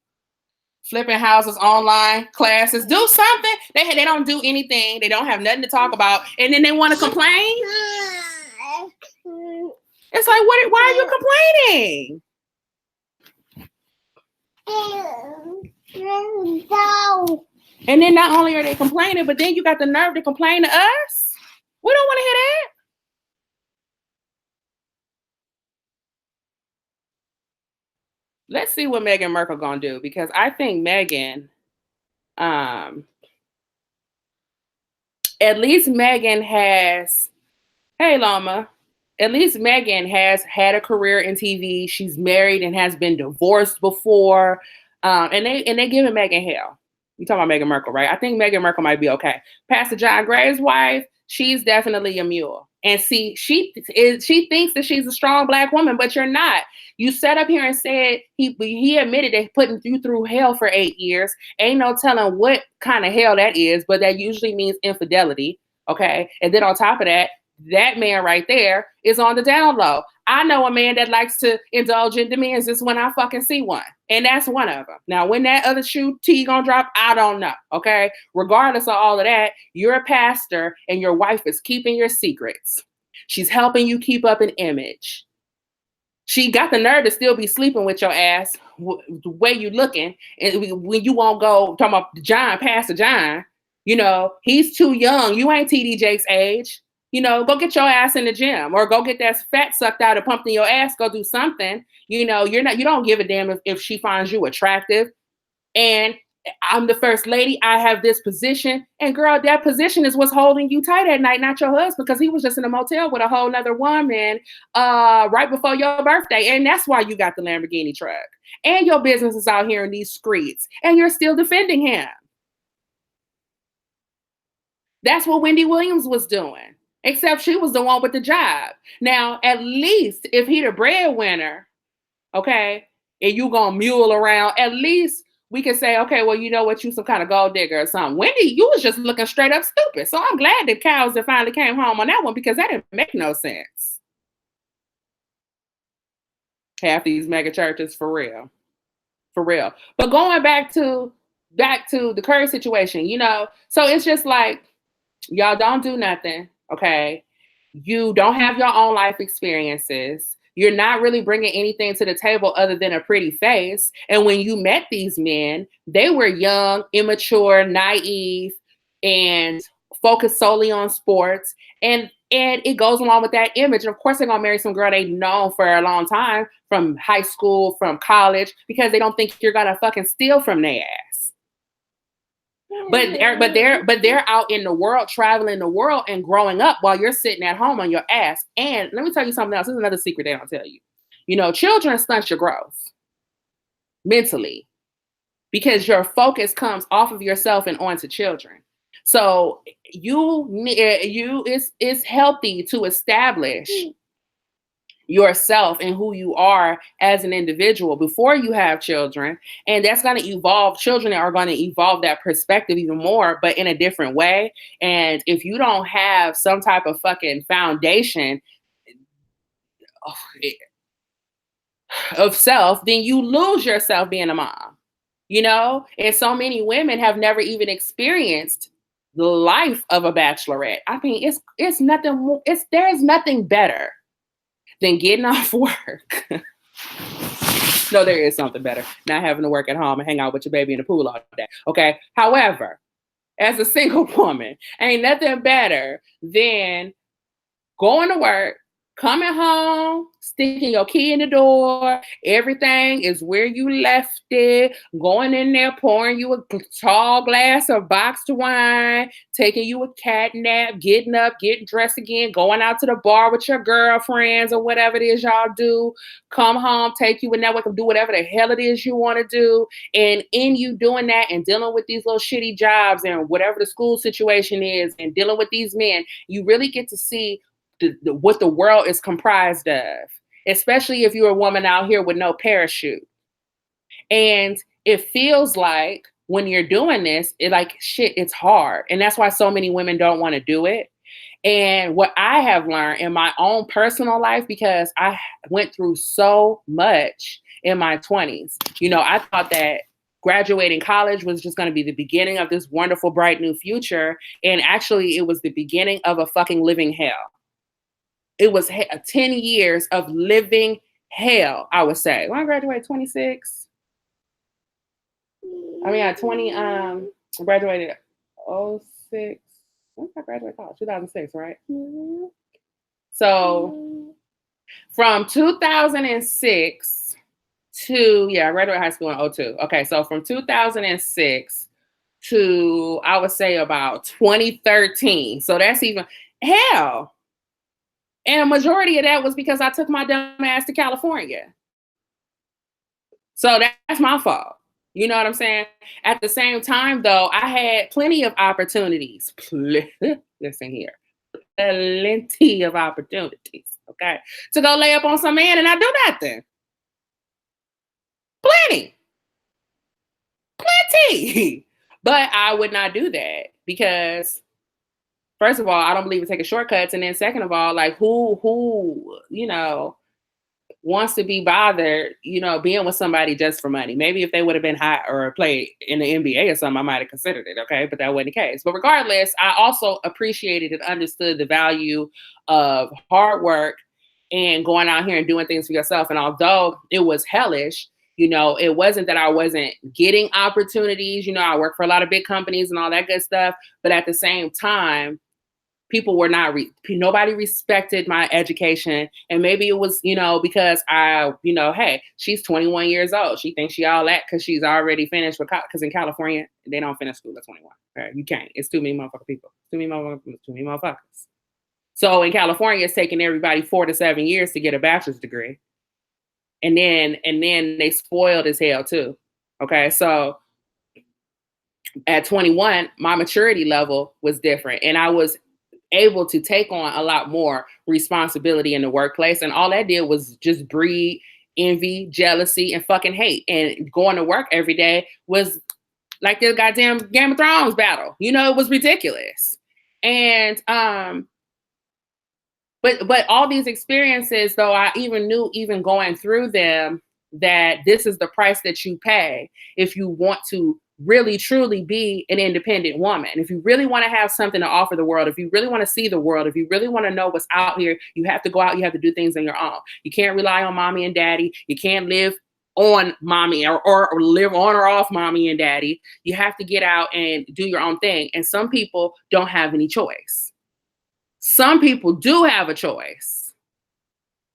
Flipping houses, online classes, do something. They don't do anything. They don't have nothing to talk about, and then they want to complain. It's like, why are you complaining? And then not only are they complaining, but then you got the nerve to complain to us. We don't want to hear that. Let's see what Meghan Markle gonna do, because I think Meghan, at least Meghan has, hey Loma, At least Megan has had a career in TV. She's married and has been divorced before. And they giving Megan hell. You talking about Meghan Markle, right? I think Meghan Markle might be okay. Pastor John Gray's wife, she's definitely a mule. And see, she thinks that she's a strong Black woman, but you're not. You sat up here and said he admitted that putting you through hell for 8 years. Ain't no telling what kind of hell that is, but that usually means infidelity. Okay. And then on top of that, that man right there is on the down low. I know a man that likes to indulge in demands just when I fucking see one. And that's one of them. Now, when that other shoe T gonna drop, I don't know. Okay. Regardless of all of that, you're a pastor and your wife is keeping your secrets. She's helping you keep up an image. She got the nerve to still be sleeping with your ass the way you looking. And when you won't go talking about John, Pastor John, he's too young. You ain't TD Jake's age. Go get your ass in the gym or go get that fat sucked out and pumped in your ass. Go do something. You don't give a damn if she finds you attractive. And I'm the first lady. I have this position. And girl, that position is what's holding you tight at night, not your husband, because he was just in a motel with a whole nother woman right before your birthday. And that's why you got the Lamborghini truck. And your business is out here in these streets. And you're still defending him. That's what Wendy Williams was doing. Except she was the one with the job. Now, at least if he the breadwinner, okay, and you gonna mule around, at least we can say, okay, well, you know what, you some kind of gold digger or something. Wendy, you was just looking straight up stupid. So I'm glad that cows that finally came home on that one because that didn't make no sense. Half these mega churches, for real. For real. But going back to the Curry situation, so it's just like, y'all don't do nothing. Okay. You don't have your own life experiences. You're not really bringing anything to the table other than a pretty face. And when you met these men, they were young, immature, naive, and focused solely on sports. And it goes along with that image. And of course, they're going to marry some girl they've known for a long time from high school, from college, because they don't think you're going to fucking steal from their ass. But they're out in the world, traveling the world and growing up while you're sitting at home on your ass. And let me tell you something else. This is another secret they don't tell you. Children stunt your growth mentally because your focus comes off of yourself and onto children. So it's healthy to establish yourself and who you are as an individual before you have children. And that's going to evolve. Children are going to evolve that perspective even more, but in a different way. And if you don't have some type of fucking foundation of self, then you lose yourself being a mom, and so many women have never even experienced the life of a bachelorette. I mean, it's nothing. There's nothing better than getting off work. No, there is something better. Not having to work at home and hang out with your baby in the pool all day. Okay. However, as a single woman, ain't nothing better than going to work, coming home, sticking your key in the door. Everything is where you left it. Going in there, pouring you a tall glass of boxed wine, taking you a cat nap, getting up, getting dressed again, going out to the bar with your girlfriends or whatever it is y'all do. Come home, take you a network and do whatever the hell it is you want to do. And in you doing that and dealing with these little shitty jobs and whatever the school situation is and dealing with these men, you really get to see what the world is comprised of, especially if you're a woman out here with no parachute. And it feels like when you're doing this, it's hard. And that's why so many women don't want to do it. And what I have learned in my own personal life, because I went through so much in my 20s, I thought that graduating college was just going to be the beginning of this wonderful, bright new future. And actually, it was the beginning of a fucking living hell. It was 10 years of living hell, I would say. When I graduated 26, I graduated 06. When did I graduate college? 2006, right? Mm-hmm. So from 2006 I graduated high school in 02. Okay, so from 2006 to, I would say, about 2013. So that's even, hell, And a majority of that was because I took my dumb ass to California. So that's my fault. You know what I'm saying? At the same time, though, I had plenty of opportunities. Listen here. Plenty of opportunities, okay, to go lay up on some man and not do nothing. Plenty, plenty. But I would not do that because, first of all, I don't believe in taking shortcuts, and then second of all, like who wants to be bothered, being with somebody just for money. Maybe if they would have been hot or played in the NBA or something, I might have considered it, okay? But that wasn't the case. But regardless, I also appreciated and understood the value of hard work and going out here and doing things for yourself. And although it was hellish, it wasn't that I wasn't getting opportunities. I work for a lot of big companies and all that good stuff. But at the same time, people were not, nobody respected my education. And maybe it was, because hey, she's 21 years old. She thinks she all that because she's already finished with because in California, they don't finish school at 21. Right? You can't. It's too many motherfucking people. Too many motherfuckers. So in California, it's taking everybody 4 to 7 years to get a bachelor's degree. And then they spoiled as hell too. Okay. So at 21, my maturity level was different. And I was able to take on a lot more responsibility in the workplace. And all that did was just breed envy, jealousy, and fucking hate. And going to work every day was like the goddamn Game of Thrones battle. It was ridiculous. And, but all these experiences, though, I even knew, even going through them, that this is the price that you pay if you want to really truly be an independent woman. If you really want to have something to offer the world, if you really want to see the world, if you really want to know what's out here, you have to go out, you have to do things on your own. You can't rely on mommy and daddy. You can't live on mommy or live on or off mommy and daddy. You have to get out and do your own thing. And some people don't have any choice. Some people do have a choice.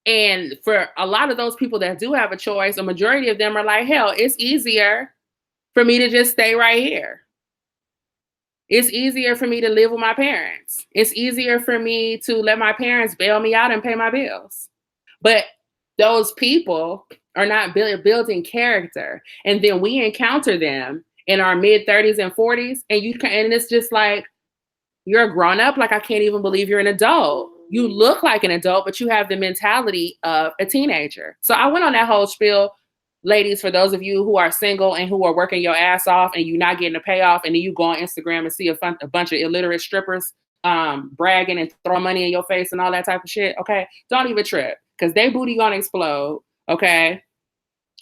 And for a lot of those people that do have a choice, a majority of them are like, hell, it's easier for me to just stay right here. It's easier for me to live with my parents. It's easier for me to let my parents bail me out and pay my bills. But those people are not building character. And then we encounter them in our mid 30s and 40s. And it's just like, you're a grown up. Like, I can't even believe you're an adult. You look like an adult, but you have the mentality of a teenager. So I went on that whole spiel. Ladies, for those of you who are single and who are working your ass off and you're not getting a payoff, and then you go on Instagram and see a bunch of illiterate strippers bragging and throwing money in your face and all that type of shit, okay? Don't even trip, because they booty gonna explode, okay?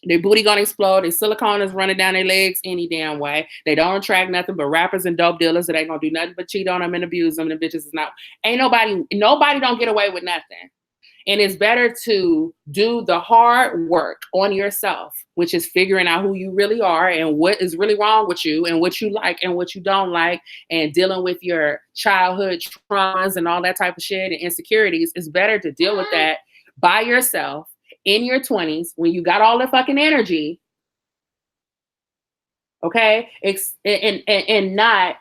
Their booty gonna explode. Their silicone is running down their legs any damn way. They don't attract nothing but rappers and dope dealers that ain't gonna do nothing but cheat on them and abuse them. And the bitches is not, nobody don't get away with nothing. And it's better to do the hard work on yourself, which is figuring out who you really are and what is really wrong with you and what you like and what you don't like, and dealing with your childhood traumas and all that type of shit and insecurities. It's better to deal with that by yourself in your 20s when you got all the fucking energy, okay? And not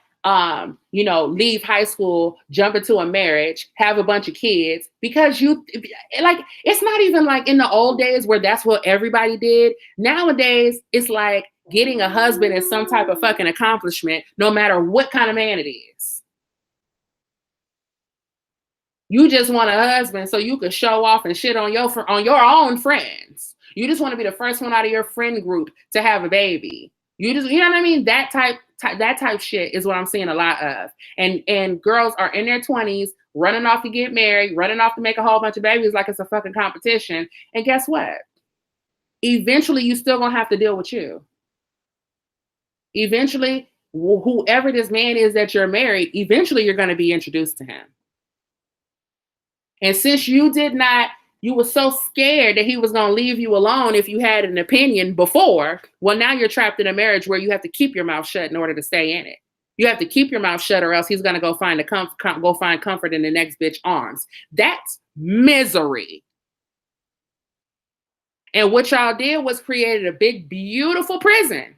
leave high school, jump into a marriage, have a bunch of kids, because it's not even like in the old days where that's what everybody did. Nowadays, it's like getting a husband is some type of fucking accomplishment, no matter what kind of man it is. You just want a husband so you can show off and shit on your own friends. You just want to be the first one out of your friend group to have a baby. You know what I mean? That type shit is what I'm seeing a lot of. And girls are in their 20s running off to get married, running off to make a whole bunch of babies like it's a fucking competition. And guess what? Eventually, you still gonna have to deal with you. Eventually, whoever this man is that you're married, eventually you're gonna be introduced to him. And since you were so scared that he was going to leave you alone if you had an opinion before, well, now you're trapped in a marriage where you have to keep your mouth shut in order to stay in it. You have to keep your mouth shut, or else he's going to go find comfort in the next bitch arms. That's misery. And what y'all did was created a big, beautiful prison.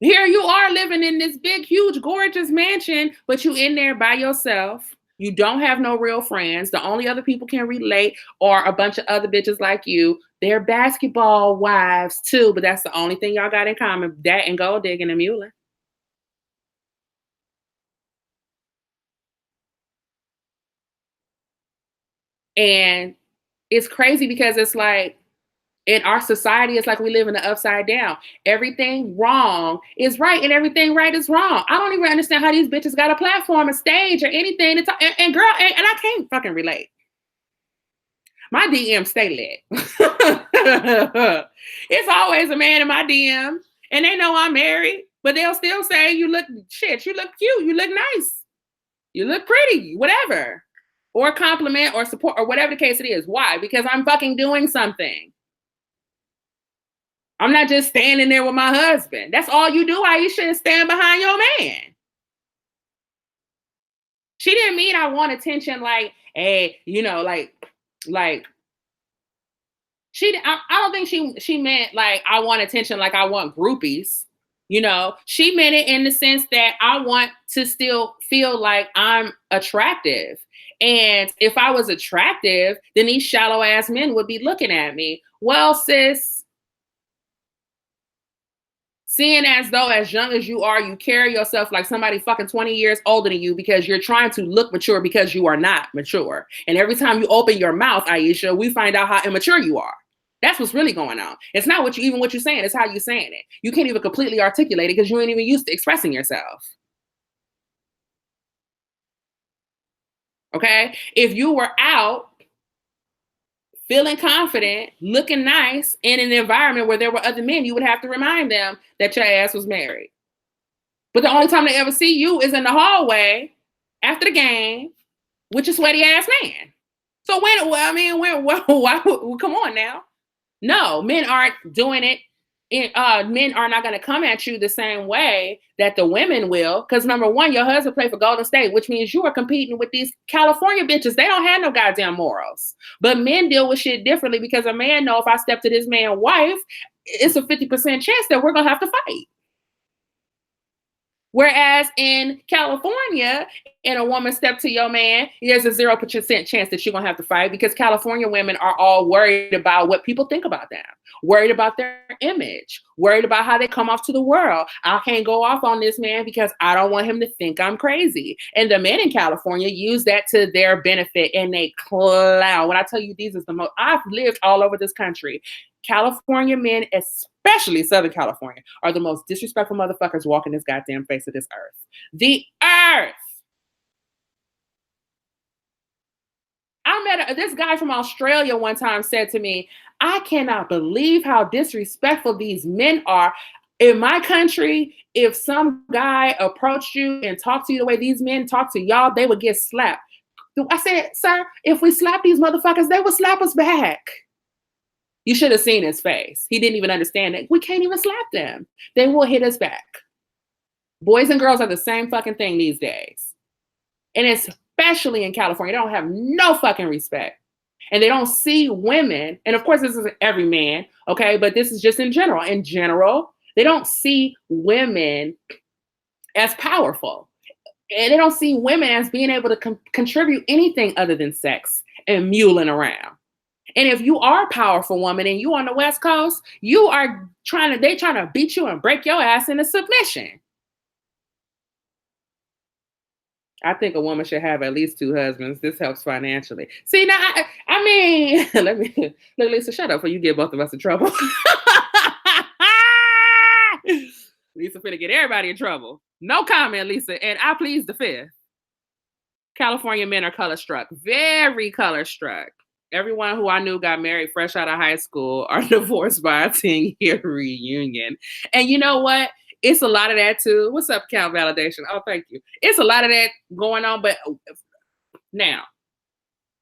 Here you are living in this big, huge, gorgeous mansion, but you in there by yourself, You don't have no real friends. The only other people can relate are a bunch of other bitches like you. They're basketball wives too, but that's the only thing y'all got in common. That and gold digging and mule. And it's crazy because it's like in our society, it's like we live in the upside down. Everything wrong is right and everything right is wrong. I don't even understand how these bitches got a platform, a stage, or anything to talk. And girl, and I can't fucking relate. My DM stay lit. It's always a man in my DM, and they know I'm married, but they'll still say, "You look shit. You look cute. You look nice. You look pretty. Whatever." Or compliment or support or whatever the case it is. Why? Because I'm fucking doing something. I'm not just standing there with my husband. That's all you do, Ayesha, is stand behind your man. She didn't mean I want attention like, hey, like I don't think she meant like I want attention like I want groupies. She meant it in the sense that I want to still feel like I'm attractive. And if I was attractive, then these shallow ass men would be looking at me. Well, sis, seeing as though as young as you are, you carry yourself like somebody fucking 20 years older than you because you're trying to look mature because you are not mature. And every time you open your mouth, Ayesha, we find out how immature you are. That's what's really going on. It's not what you're saying, it's how you're saying it. You can't even completely articulate it because you ain't even used to expressing yourself. Okay? If you were out feeling confident, looking nice in an environment where there were other men, you would have to remind them that your ass was married. But the only time they ever see you is in the hallway after the game with your sweaty ass man. So why, come on now. No, men aren't doing it. Men are not going to come at you the same way that the women will. Because number one, your husband played for Golden State, which means you are competing with these California bitches. They don't have no goddamn morals. But men deal with shit differently because a man know if I step to this man's wife, it's a 50% chance that we're going to have to fight. Whereas in California, and a woman step to your man, there's a 0% chance that you're going to have to fight because California women are all worried about what people think about them, worried about their image, worried about how they come off to the world. I can't go off on this man because I don't want him to think I'm crazy. And the men in California use that to their benefit and they clown. When I tell you these is the most, I've lived all over this country. California men, especially Southern California, are the most disrespectful motherfuckers walking this goddamn face of this earth. The earth. I met this guy from Australia one time said to me, I cannot believe how disrespectful these men are. In my country, if some guy approached you and talked to you the way these men talk to y'all, they would get slapped. I said, sir, if we slap these motherfuckers, they will slap us back. You should have seen his face. He didn't even understand it. We can't even slap them. They will hit us back. Boys and girls are the same fucking thing these days. And especially in California, they don't have no fucking respect. And they don't see women. And of course, this isn't every man, okay? But this is just in general. In general, they don't see women as powerful. And they don't see women as being able to contribute anything other than sex and muling around. And if you are a powerful woman and you on the West Coast, they trying to beat you and break your ass into submission. I think a woman should have at least 2 husbands. This helps financially. See, now, I mean, look, Lisa, shut up before you get both of us in trouble. Lisa finna get everybody in trouble. No comment, Lisa, and I plead the fifth. California men are color struck, very color struck. Everyone who I knew got married fresh out of high school or divorced by a 10-year reunion. And you know what? It's a lot of that too. What's up, Count Validation? Oh, thank you. It's a lot of that going on. But now,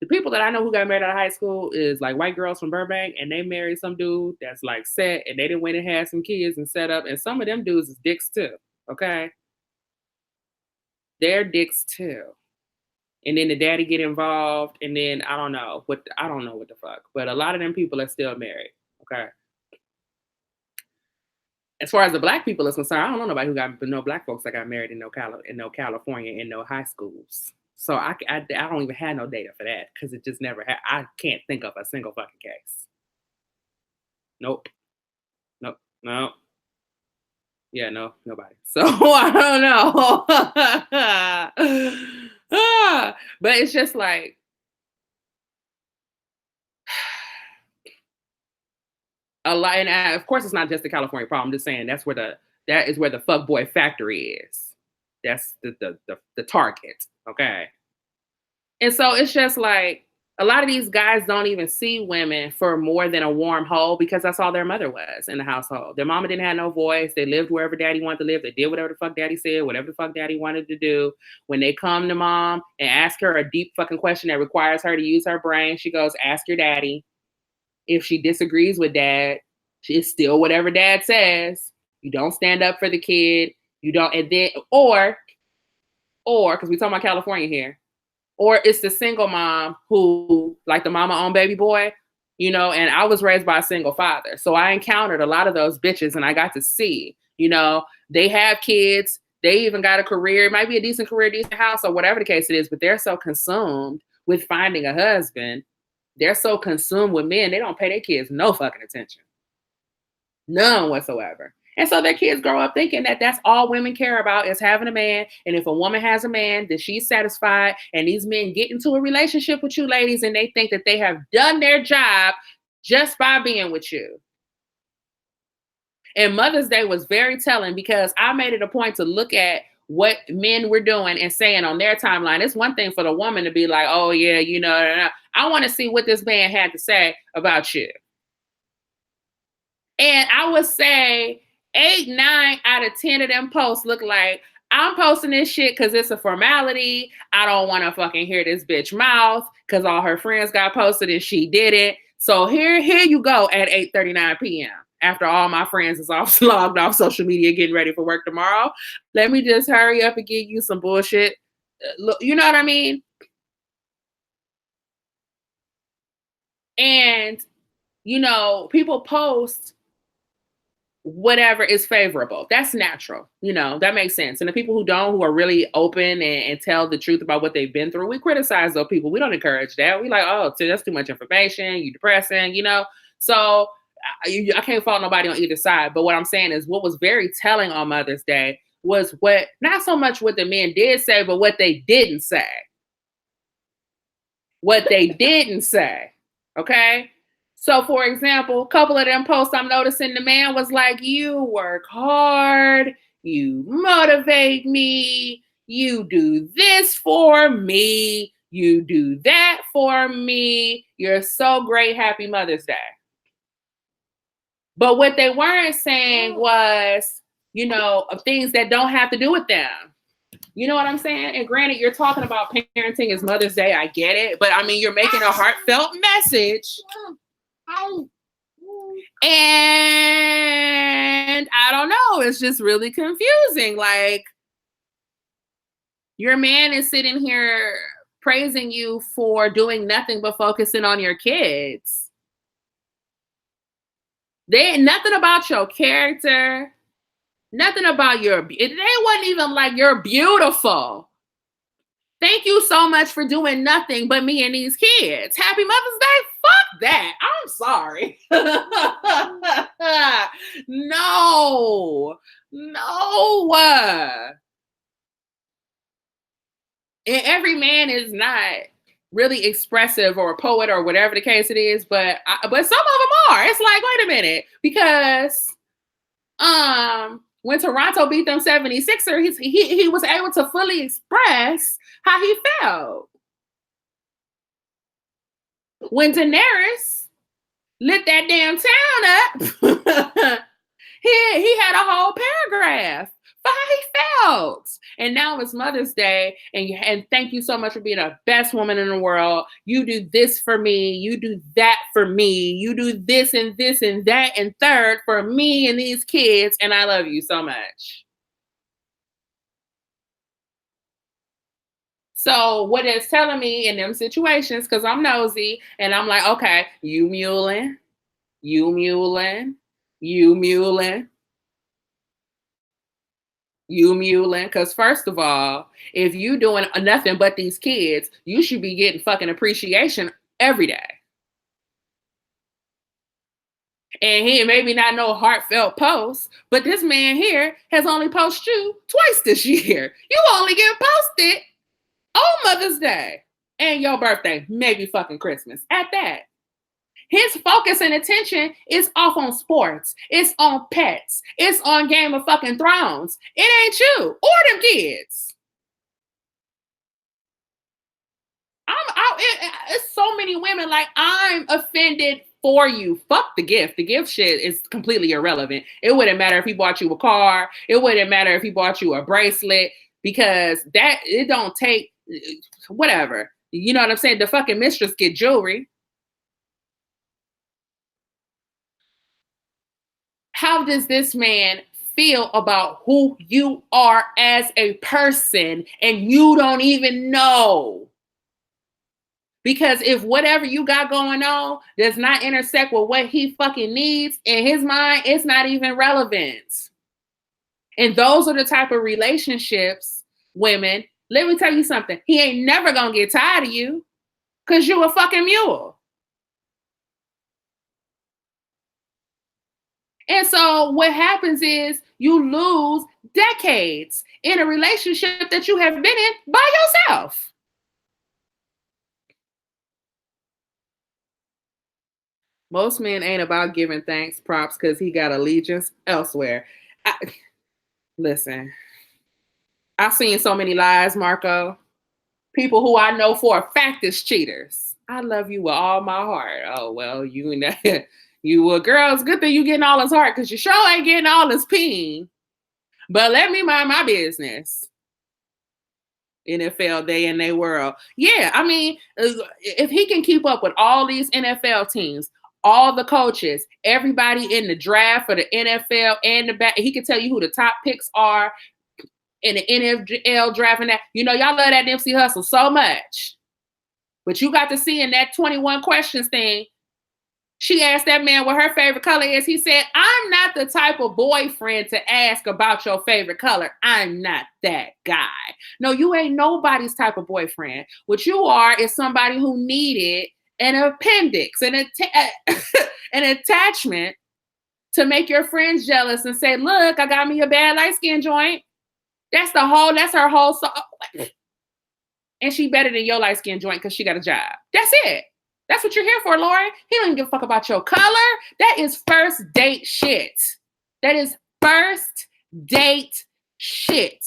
the people that I know who got married out of high school is like white girls from Burbank, and they married some dude that's like set, and they didn't went and had some kids and set up. And some of them dudes is dicks too. Okay, they're dicks too. And then the daddy get involved, and then I don't know what the fuck. But a lot of them people are still married. Okay. As far as the black people is concerned, I don't know nobody who got no black folks that got married in no California in no high schools. So I don't even have no data for that because it just never I can't think of a single fucking case. Nope. Nope. No. Yeah, no, nobody. So I don't know. But it's just like a lot, and of course, it's not just a California problem. I'm just saying that is where the fuckboy factory is. That's the target. Okay, and so it's just like a lot of these guys don't even see women for more than a warm hole because that's all their mother was in the household. Their mama didn't have no voice. They lived wherever daddy wanted to live. They did whatever the fuck daddy said, whatever the fuck daddy wanted to do. When they come to mom and ask her a deep fucking question that requires her to use her brain, she goes, ask your daddy. If she disagrees with dad, it's still whatever dad says. You don't stand up for the kid. You don't, and then, or, because we talking about California here, or it's the single mom who, like the mama on baby boy, you know, and I was raised by a single father. So I encountered a lot of those bitches and I got to see, you know, they have kids. They even got a career. It might be a decent career, decent house or whatever the case it is, but they're so consumed with finding a husband. They're so consumed with men, they don't pay their kids no fucking attention. None whatsoever. And so their kids grow up thinking that that's all women care about is having a man. And if a woman has a man, then she's satisfied. And these men get into a relationship with you ladies and they think that they have done their job just by being with you. And Mother's Day was very telling because I made it a point to look at what men were doing and saying on their timeline. It's one thing for the woman to be like, oh yeah, you know, I want to see what this man had to say about you. And I would say 8, 9 out of 10 of them posts look like I'm posting this shit because it's a formality. I don't want to fucking hear this bitch mouth because all her friends got posted and she didn't. So here you go at 8:39 p.m. After all my friends is off logged off social media getting ready for work tomorrow. Let me just hurry up and give you some bullshit. Look, you know what I mean? And, you know, people post whatever is favorable. That's natural. You know, that makes sense. And the people who don't, who are really open and tell the truth about what they've been through, we criticize those people. We don't encourage that. We like, oh, that's too much information. You depressing, you know? So I can't fault nobody on either side. But what I'm saying is what was very telling on Mother's Day was not so much what the men did say, but what they didn't say. What they didn't say. Okay? So, for example, a couple of them posts I'm noticing the man was like, you work hard, you motivate me, you do this for me, you do that for me. You're so great. Happy Mother's Day. But what they weren't saying was, you know, of things that don't have to do with them. You know what I'm saying? And granted, you're talking about parenting is Mother's Day. I get it. But I mean, you're making a heartfelt message. And I don't know. It's just really confusing. Like, your man is sitting here praising you for doing nothing but focusing on your kids. They ain't nothing about your character. Nothing about they wasn't even like, you're beautiful. Thank you so much for doing nothing but me and these kids. Happy Mother's Day? Fuck that. I'm sorry. No. And every man is not really expressive or a poet or whatever the case it is, but some of them are. It's like, wait a minute, because when Toronto beat them 76ers, he was able to fully express how he felt. When Daenerys lit that damn town up, he had a whole paragraph for how he felt. And now it's Mother's Day, and thank you so much for being the best woman in the world. You do this for me. You do that for me. You do this and this and that and third for me and these kids, and I love you so much. So what it's telling me in them situations, because I'm nosy, and I'm like, okay, you muling. You muling, because first of all, if you doing nothing but these kids, you should be getting fucking appreciation every day. And he maybe not no heartfelt post, but this man here has only posted you twice this year. You only get posted on Mother's Day and your birthday, maybe fucking Christmas at that. His focus and attention is off on sports. It's on pets. It's on Game of fucking Thrones. It ain't you or them kids. It's so many women like, I'm offended for you. Fuck the gift. The gift shit is completely irrelevant. It wouldn't matter if he bought you a car. It wouldn't matter if he bought you a bracelet, because that it don't take whatever. You know what I'm saying? The fucking mistress get jewelry. How does this man feel about who you are as a person and you don't even know? Because if whatever you got going on does not intersect with what he fucking needs, in his mind, it's not even relevant. And those are the type of relationships, women, let me tell you something. He ain't never gonna get tired of you because you a fucking mule. And so what happens is you lose decades in a relationship that you have been in by yourself. Most men ain't about giving thanks, props, because he got allegiance elsewhere. Listen, I've seen so many lies, Marco. People who I know for a fact is cheaters. I love you with all my heart. Oh, well, you know, you a girl. It's good that you getting all his heart, because you sure ain't getting all his peen. But let me mind my business. NFL day in their world. Yeah, I mean, if he can keep up with all these NFL teams, all the coaches, everybody in the draft for the NFL and the back, he can tell you who the top picks are in the NFL draft and that. You know, y'all love that Nipsey Hussle so much. But you got to see in that 21 questions thing, she asked that man what her favorite color is. He said, I'm not the type of boyfriend to ask about your favorite color. I'm not that guy. No, you ain't nobody's type of boyfriend. What you are is somebody who needed an appendix, an attachment to make your friends jealous and say, look, I got me a bad light skin joint. That's her whole and she better than your light skin joint because she got a job. That's it. That's what you're here for, Lauren. He don't even give a fuck about your color. That is first date shit. That is first date shit.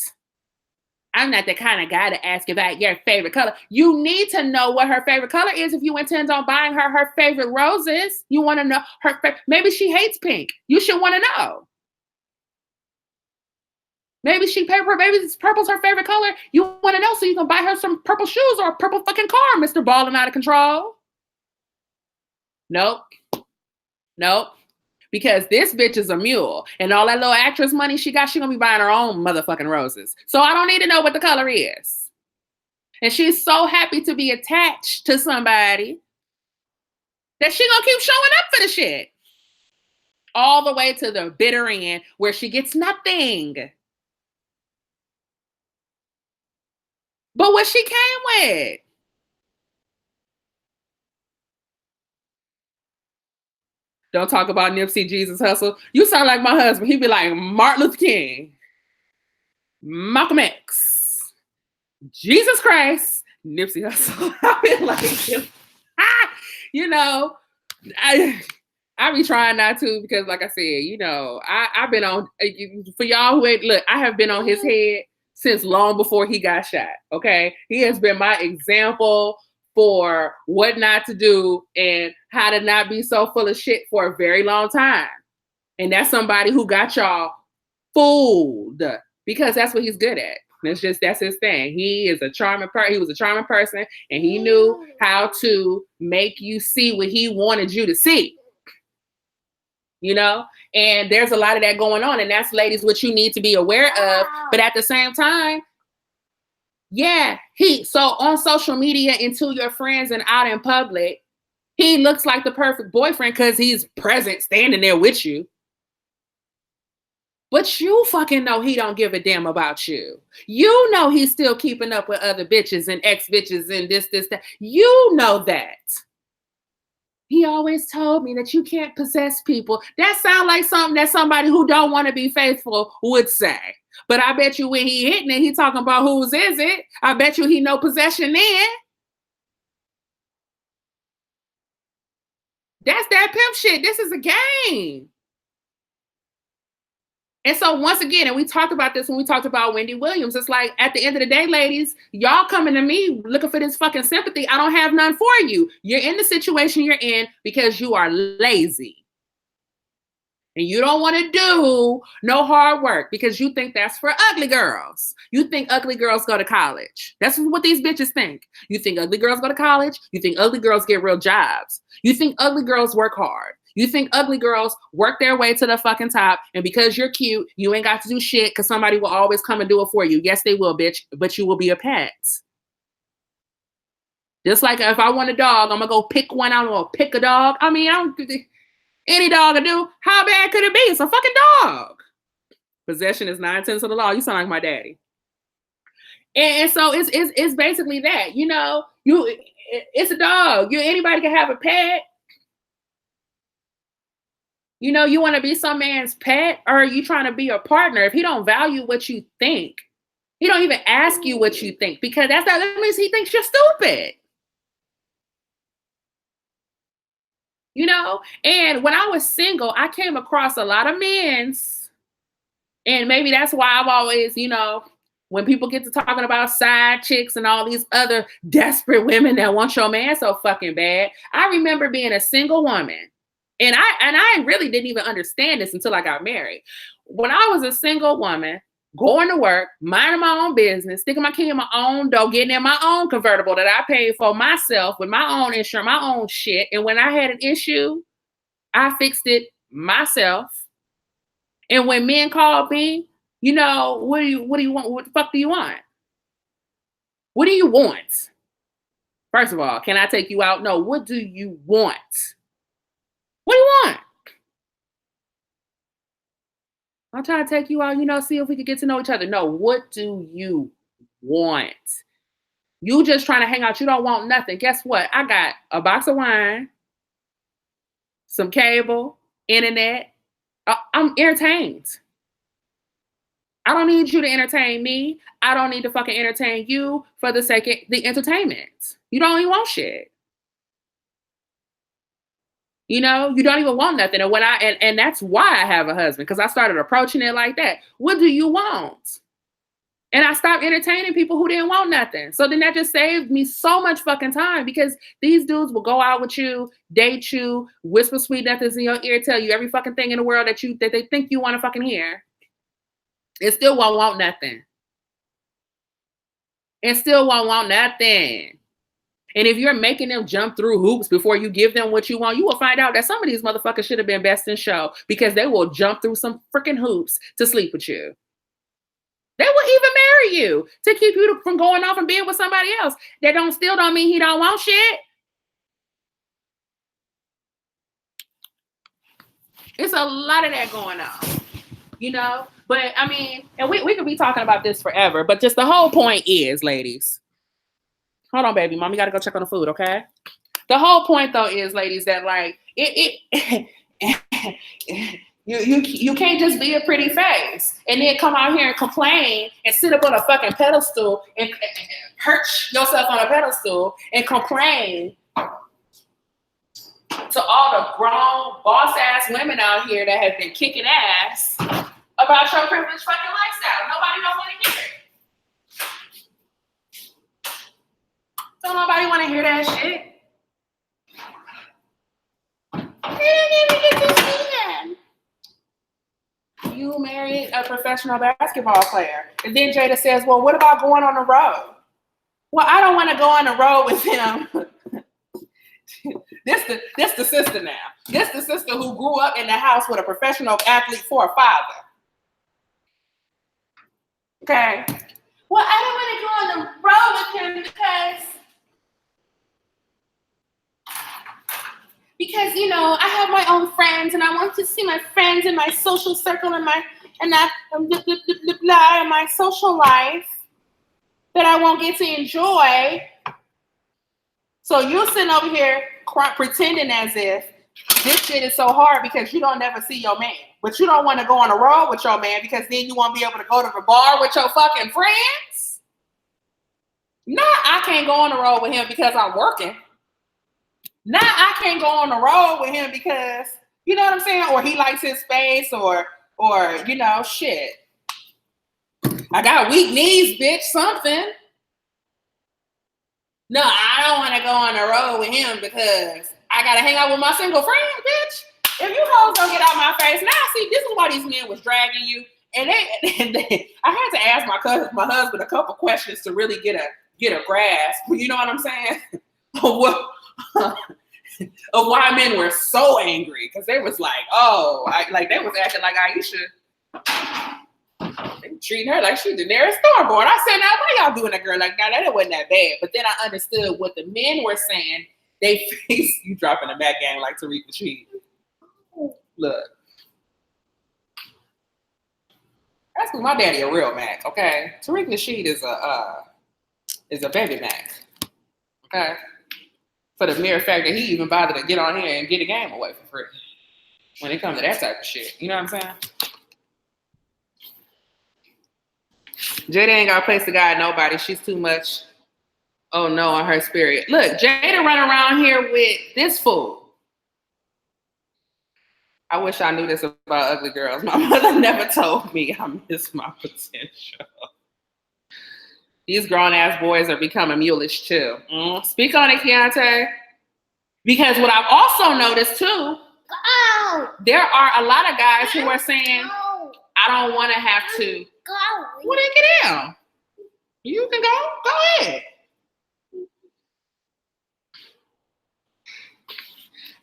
I'm not the kind of guy to ask about your favorite color. You need to know what her favorite color is if you intend on buying her favorite roses. You want to know maybe she hates pink. You should want to know. Maybe purple's her favorite color. You want to know so you can buy her some purple shoes or a purple fucking car, Mr. Ballin' Out of Control. Nope. Because this bitch is a mule. And all that little actress money she got, she gonna be buying her own motherfucking roses. So I don't need to know what the color is. And she's so happy to be attached to somebody that she gonna keep showing up for the shit. All the way to the bitter end where she gets nothing. But what she came with. Don't talk about Nipsey Jesus Hussle. You sound like my husband. He'd be like Martin Luther King, Malcolm X, Jesus Christ, Nipsey Hussle. I be like, you know, I be trying not to because, like I said, you know, I've been on, for y'all who ain't, look, I have been on his head since long before he got shot, okay? He has been my example for what not to do and how to not be so full of shit for a very long time. And that's somebody who got y'all fooled because that's what he's good at. That's his thing. He was a charming person and he knew how to make you see what he wanted you to see. You know, and there's a lot of that going on. And that's, ladies, what you need to be aware of. But at the same time, yeah, so on social media and to your friends and out in public, he looks like the perfect boyfriend because he's present, standing there with you. But you fucking know he don't give a damn about you. You know he's still keeping up with other bitches and ex-bitches and this, that. You know that. He always told me that you can't possess people. That sounds like something that somebody who don't want to be faithful would say. But I bet you when he hitting it, he talking about whose is it. I bet you he know possession then. That's that pimp shit. This is a game. And so once again, and we talked about this when we talked about Wendy Williams, it's like at the end of the day, ladies, y'all coming to me looking for this fucking sympathy. I don't have none for you. You're in the situation you're in because you are lazy. And you don't want to do no hard work because you think that's for ugly girls. You think ugly girls go to college. That's what these bitches think. You think ugly girls go to college. You think ugly girls get real jobs. You think ugly girls work hard. You think ugly girls work their way to the fucking top. And because you're cute, you ain't got to do shit because somebody will always come and do it for you. Yes, they will, bitch. But you will be a pet. Just like if I want a dog, I'm going to go pick one out. I'm going to pick a dog. I mean, any dog will do. How bad could it be? It's a fucking dog. Possession is 9/10 of the law. You sound like my daddy. And so it's basically that. You know, it's a dog. Anybody can have a pet. You know, you want to be some man's pet, or are you trying to be a partner? If he don't value what you think, he don't even ask you what you think because that means he thinks you're stupid. You know, and when I was single, I came across a lot of men's, and maybe that's why I've always, you know, when people get to talking about side chicks and all these other desperate women that want your man so fucking bad, I remember being a single woman, and I really didn't even understand this until I got married. When I was a single woman, going to work, minding my own business, sticking my key in my own door, getting in my own convertible that I paid for myself with my own insurance, my own shit. And when I had an issue, I fixed it myself. And when men called me, you know, what do you want? What the fuck do you want? What do you want? First of all, can I take you out? No, what do you want? What do you want? I'm trying to take you out, you know, see if we could get to know each other. No, what do you want? You just trying to hang out. You don't want nothing. Guess what? I got a box of wine, some cable, internet. I'm entertained. I don't need you to entertain me. I don't need to fucking entertain you for the sake of the entertainment. You don't even want shit. You know, you don't even want nothing. And and that's why I have a husband, because I started approaching it like that. What do you want? And I stopped entertaining people who didn't want nothing. So then that just saved me so much fucking time, because these dudes will go out with you, date you, whisper sweet nothings in your ear, tell you every fucking thing in the world that they think you want to fucking hear. It still won't want nothing. It still won't want nothing. And if you're making them jump through hoops before you give them what you want, you will find out that some of these motherfuckers should have been best in show, because they will jump through some freaking hoops to sleep with you. They will even marry you to keep you from going off and being with somebody else. That still don't mean he don't want shit. It's a lot of that going on, you know? But I mean, and we could be talking about this forever, but just the whole point is, ladies, hold on, baby. Mommy got to go check on the food, okay? The whole point, though, is, ladies, that, like, you can't just be a pretty face and then come out here and complain and sit up on a fucking pedestal and perch yourself on a pedestal and complain to all the grown, boss-ass women out here that have been kicking ass about your privileged fucking lifestyle. Nobody don't want to hear it. Don't nobody want to hear that shit. You married a professional basketball player. And then Jada says, well, what about going on the road? Well, I don't want to go on the road with him. This the sister now. This the sister who grew up in the house with a professional athlete for a father. Okay. Well, I don't want to go on the road with him because, you know, I have my own friends and I want to see my friends in my social circle and and that blah in my social life that I won't get to enjoy. So you're sitting over here pretending as if this shit is so hard because you don't never see your man. But you don't want to go on a road with your man because then you won't be able to go to the bar with your fucking friends. Nah, I can't go on the road with him because I'm working. Nah, I can't go on the road with him because, you know what I'm saying? Or he likes his space or you know, shit. I got weak knees, bitch, something. No, I don't want to go on the road with him because I got to hang out with my single friend, bitch. If you hoes don't get out my face, now see, this is why these men was dragging you. And I had to ask my husband a couple questions to really get a grasp. You know what I'm saying? Of why men were so angry, because they was like, they was acting like Ayesha. They treating her like she Daenerys Stormborn. I said, now why y'all doing that girl like that? That wasn't that bad. But then I understood what the men were saying. They face you dropping the back gang like Tariq Nasheed. Look. That's because my daddy a real Mac, okay? Tariq Nasheed is a baby Mac. Okay? For the mere fact that he even bothered to get on here and get a game away for free. When it comes to that type of shit. You know what I'm saying? Jada ain't got a place to guide nobody. She's too much, oh no, on her spirit. Look, Jada run around here with this fool. I wish I knew this about ugly girls. My mother never told me I miss my potential. These grown-ass boys are becoming mulish too. Speak on it, Keontae. Because what I've also noticed too, there are a lot of guys who are saying, I don't want to have to. Well, then get down. You can go. Go ahead.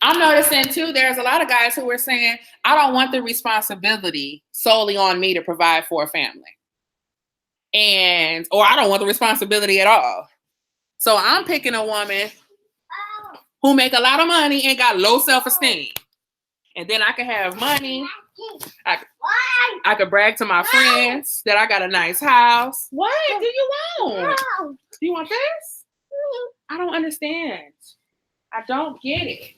I'm noticing too, there's a lot of guys who are saying, I don't want the responsibility solely on me to provide for a family. Or I don't want the responsibility at all. So I'm picking a woman who make a lot of money and got low self-esteem. And then I can have money. I could brag to my friends that I got a nice house. What do you want? Do you want this? I don't understand. I don't get it.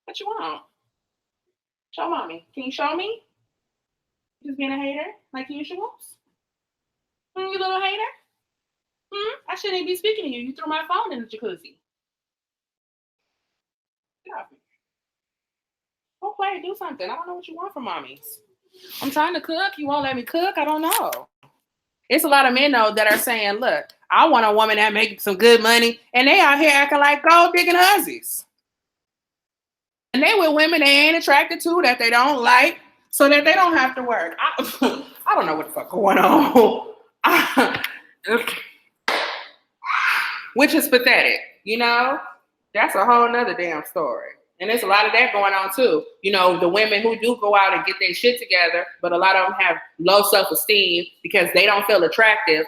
What you want? Show mommy. Can you show me? Just being a hater like usual? You little hater? I shouldn't even be speaking to you. You threw my phone in the jacuzzi. Get off me. Go play, do something. I don't know what you want from mommies. I'm trying to cook. You won't let me cook? I don't know. It's a lot of men, though, that are saying, look, I want a woman that makes some good money, and they out here acting like gold digging hussies. And they with women they ain't attracted to, that they don't like, so that they don't have to work. I don't know what the fuck going on. Which is pathetic, you know? That's a whole nother damn story. And there's a lot of that going on too. You know, the women who do go out and get their shit together, but a lot of them have low self-esteem because they don't feel attractive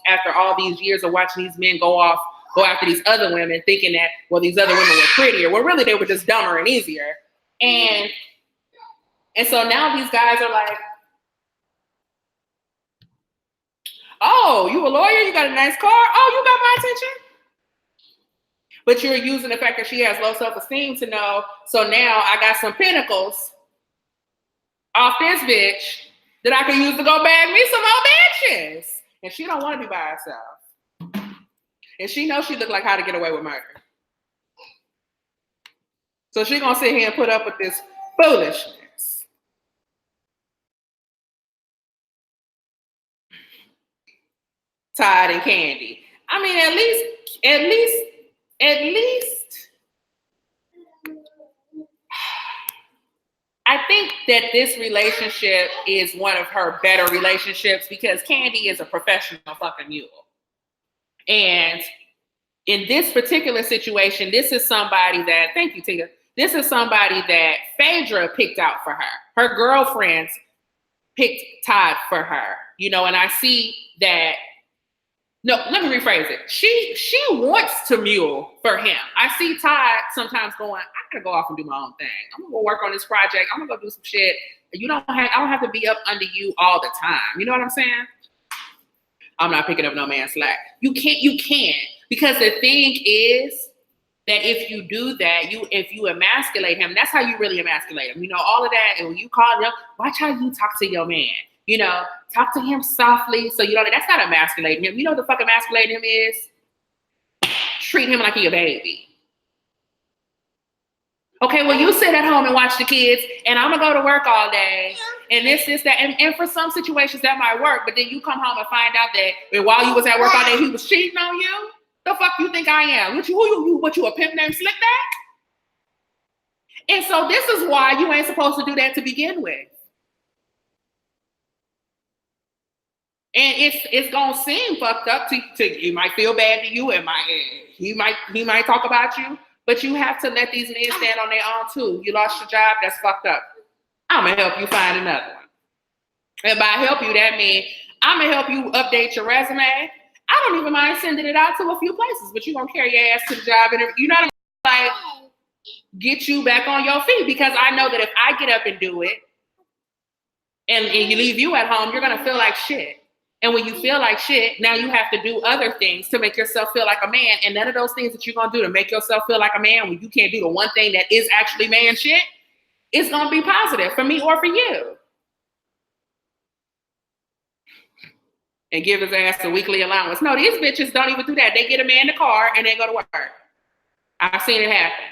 after all these years of watching these men go after these other women, thinking that, well, these other women were prettier. Well, really, they were just dumber and easier. And so now these guys are like, oh, you a lawyer? You got a nice car? Oh, you got my attention? But you're using the fact that she has low self-esteem to know, so now I got some pinnacles off this bitch that I can use to go bag me some more bitches. And she don't want to be by herself. And she knows she look like How to Get Away with Murder. So she gonna sit here and put up with this foolishness. Todd and Candy. I mean, at least, I think that this relationship is one of her better relationships because Candy is a professional fucking mule. And in this particular situation, this is somebody that, thank you, Tia. This is somebody that Phaedra picked out for her. Her girlfriends picked Todd for her, you know, and I see that No, let me rephrase it. She wants to mule for him. I see Todd sometimes going, I gotta go off and do my own thing. I'm gonna go work on this project. I'm gonna go do some shit. I don't have to be up under you all the time. You know what I'm saying? I'm not picking up no man's slack. You can't. Because the thing is that if you do that, if you emasculate him, that's how you really emasculate him. You know, all of that, and when you call him, watch how you talk to your man. You know, talk to him softly. So that's not emasculating him. You know what the fuck emasculating him is? Treat him like he a baby. Okay, well, you sit at home and watch the kids, and I'm gonna go to work all day, and this, that, and for some situations that might work, but then you come home and find out that while you was at work all day, he was cheating on you. The fuck you think I am? What you a pimp named Slickback? And so this is why you ain't supposed to do that to begin with. And it's gonna seem fucked up to you. Might feel bad to you, and he might talk about you, but you have to let these men stand on their own too. You lost your job, that's fucked up. I'm gonna help you find another one. And by help you, that means I'm gonna help you update your resume. I don't even mind sending it out to a few places, but you're gonna carry your ass to the job and you know what I mean? Like, get you back on your feet, because I know that if I get up and do it and you leave you at home, you're gonna feel like shit. And when you feel like shit, now you have to do other things to make yourself feel like a man. And none of those things that you're going to do to make yourself feel like a man, when you can't do the one thing that is actually man shit, it's going to be positive for me or for you. And give his ass a weekly allowance. No, these bitches don't even do that. They get a man in the car and they go to work. I've seen it happen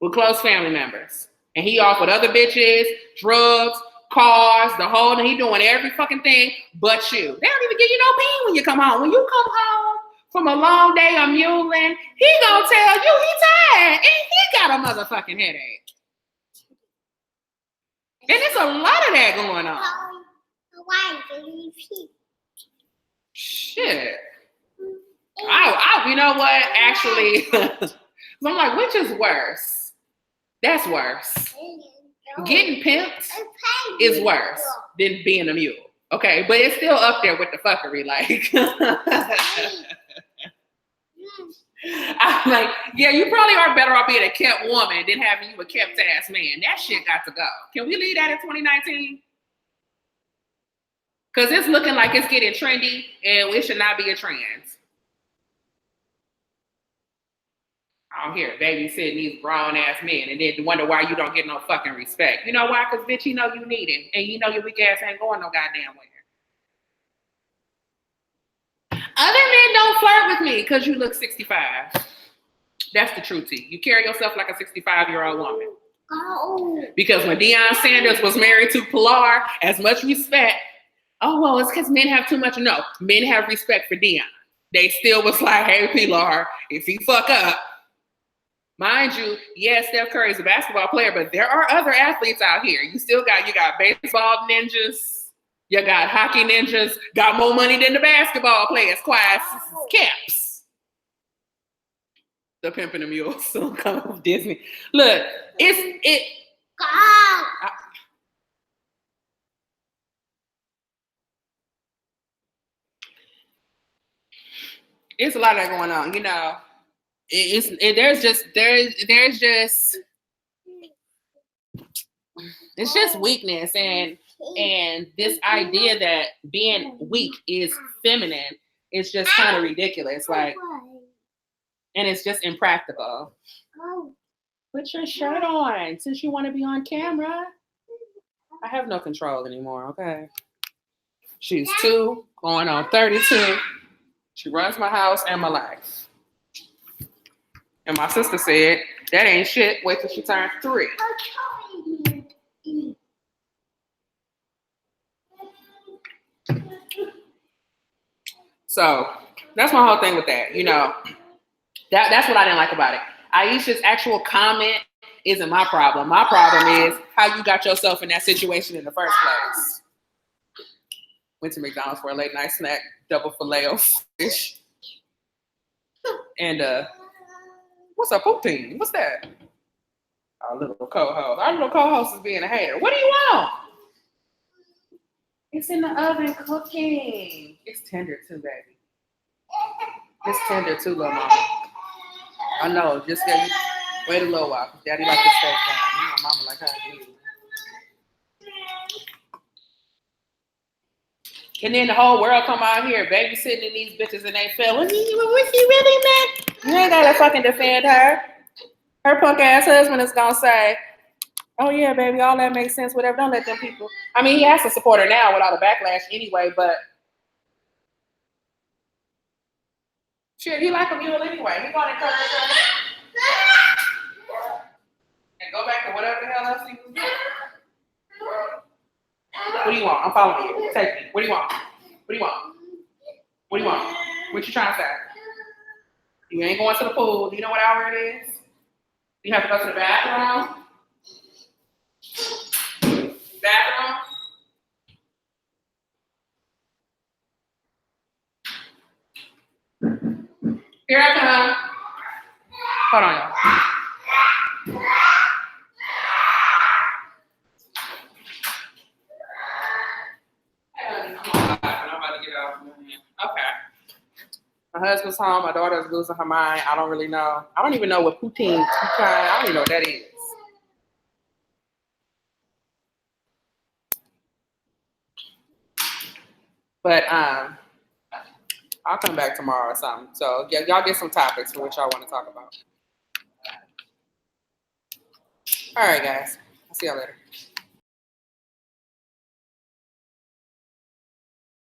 with close family members. And he off with other bitches, drugs, cars, the whole, and he doing every fucking thing but you. They don't even give you no bean when you come home. When you come home from a long day of muling, he gonna tell you he tired and he got a motherfucking headache. And there's a lot of that going on. Shit. You know what? Actually, I'm like, which is worse? That's worse. Getting pimped is worse than being a mule. Okay, but it's still up there with the fuckery. Like, I'm like, yeah, you probably are better off being a kept woman than having you a kept ass man. That shit got to go. Can we leave that in 2019? Because it's looking like it's getting trendy and it should not be a trend. Out here babysitting these grown ass men and then wonder why you don't get no fucking respect. You know why? Because bitch, you know you need him. And you know your weak ass ain't going no goddamn where. Other men don't flirt with me because you look 65. That's the truth to you. You carry yourself like a 65-year-old woman. Oh. Because when Deion Sanders was married to Pilar, as much respect, oh, well, it's because men have too much. No, men have respect for Deion. They still was like, hey, Pilar, if he fuck up, mind you, yes, Steph Curry is a basketball player, but there are other athletes out here. You got baseball ninjas, you got hockey ninjas, got more money than the basketball players. Quiet caps. The Pimp and the Mule soon come from Disney. Look, it's a lot of that going on, you know. There's just weakness and this idea that being weak is feminine is just kind of ridiculous, like, and it's just impractical. Put your shirt on since you want to be on camera. I have no control anymore, okay? She's 2, going on 32. She runs my house and my life. And my sister said, that ain't shit. Wait till she turns 3. So that's my whole thing with that. You know, that's what I didn't like about it. Ayesha's actual comment isn't my problem. My problem is how you got yourself in that situation in the first place. Went to McDonald's for a late night snack, double filet of fish. And what's a poutine? What's that? Our little co-host. Our little co-host is being a hater. What do you want? It's in the oven cooking. It's tender too, baby. It's tender too, little mama. I know. Just wait a little while. Daddy like his steak down. My mama like her. And then the whole world come out here babysitting in these bitches and they feel, was she really mad? You ain't gotta fucking defend her. Her punk ass husband is gonna say, oh yeah, baby, all that makes sense, whatever. Don't let them people. I mean, he has to support her now without a backlash anyway, but shit, he like a mule anyway. He gonna encourage her and go back to whatever the hell else he was doing. What do you want? I'm following you. Take me. What do you want? What do you want? What do you want? What you trying to say? You ain't going to the pool. Do you know what hour it is? You have to go to the bathroom. Bathroom. Here I come. Hold on, y'all. I'm about to get off. Okay. My husband's home. My daughter's losing her mind. I don't really know. I don't even know what poutine. I don't even know what that is. But I'll come back tomorrow or something. So y'all get some topics for what y'all want to talk about. All right, guys. I'll see y'all later.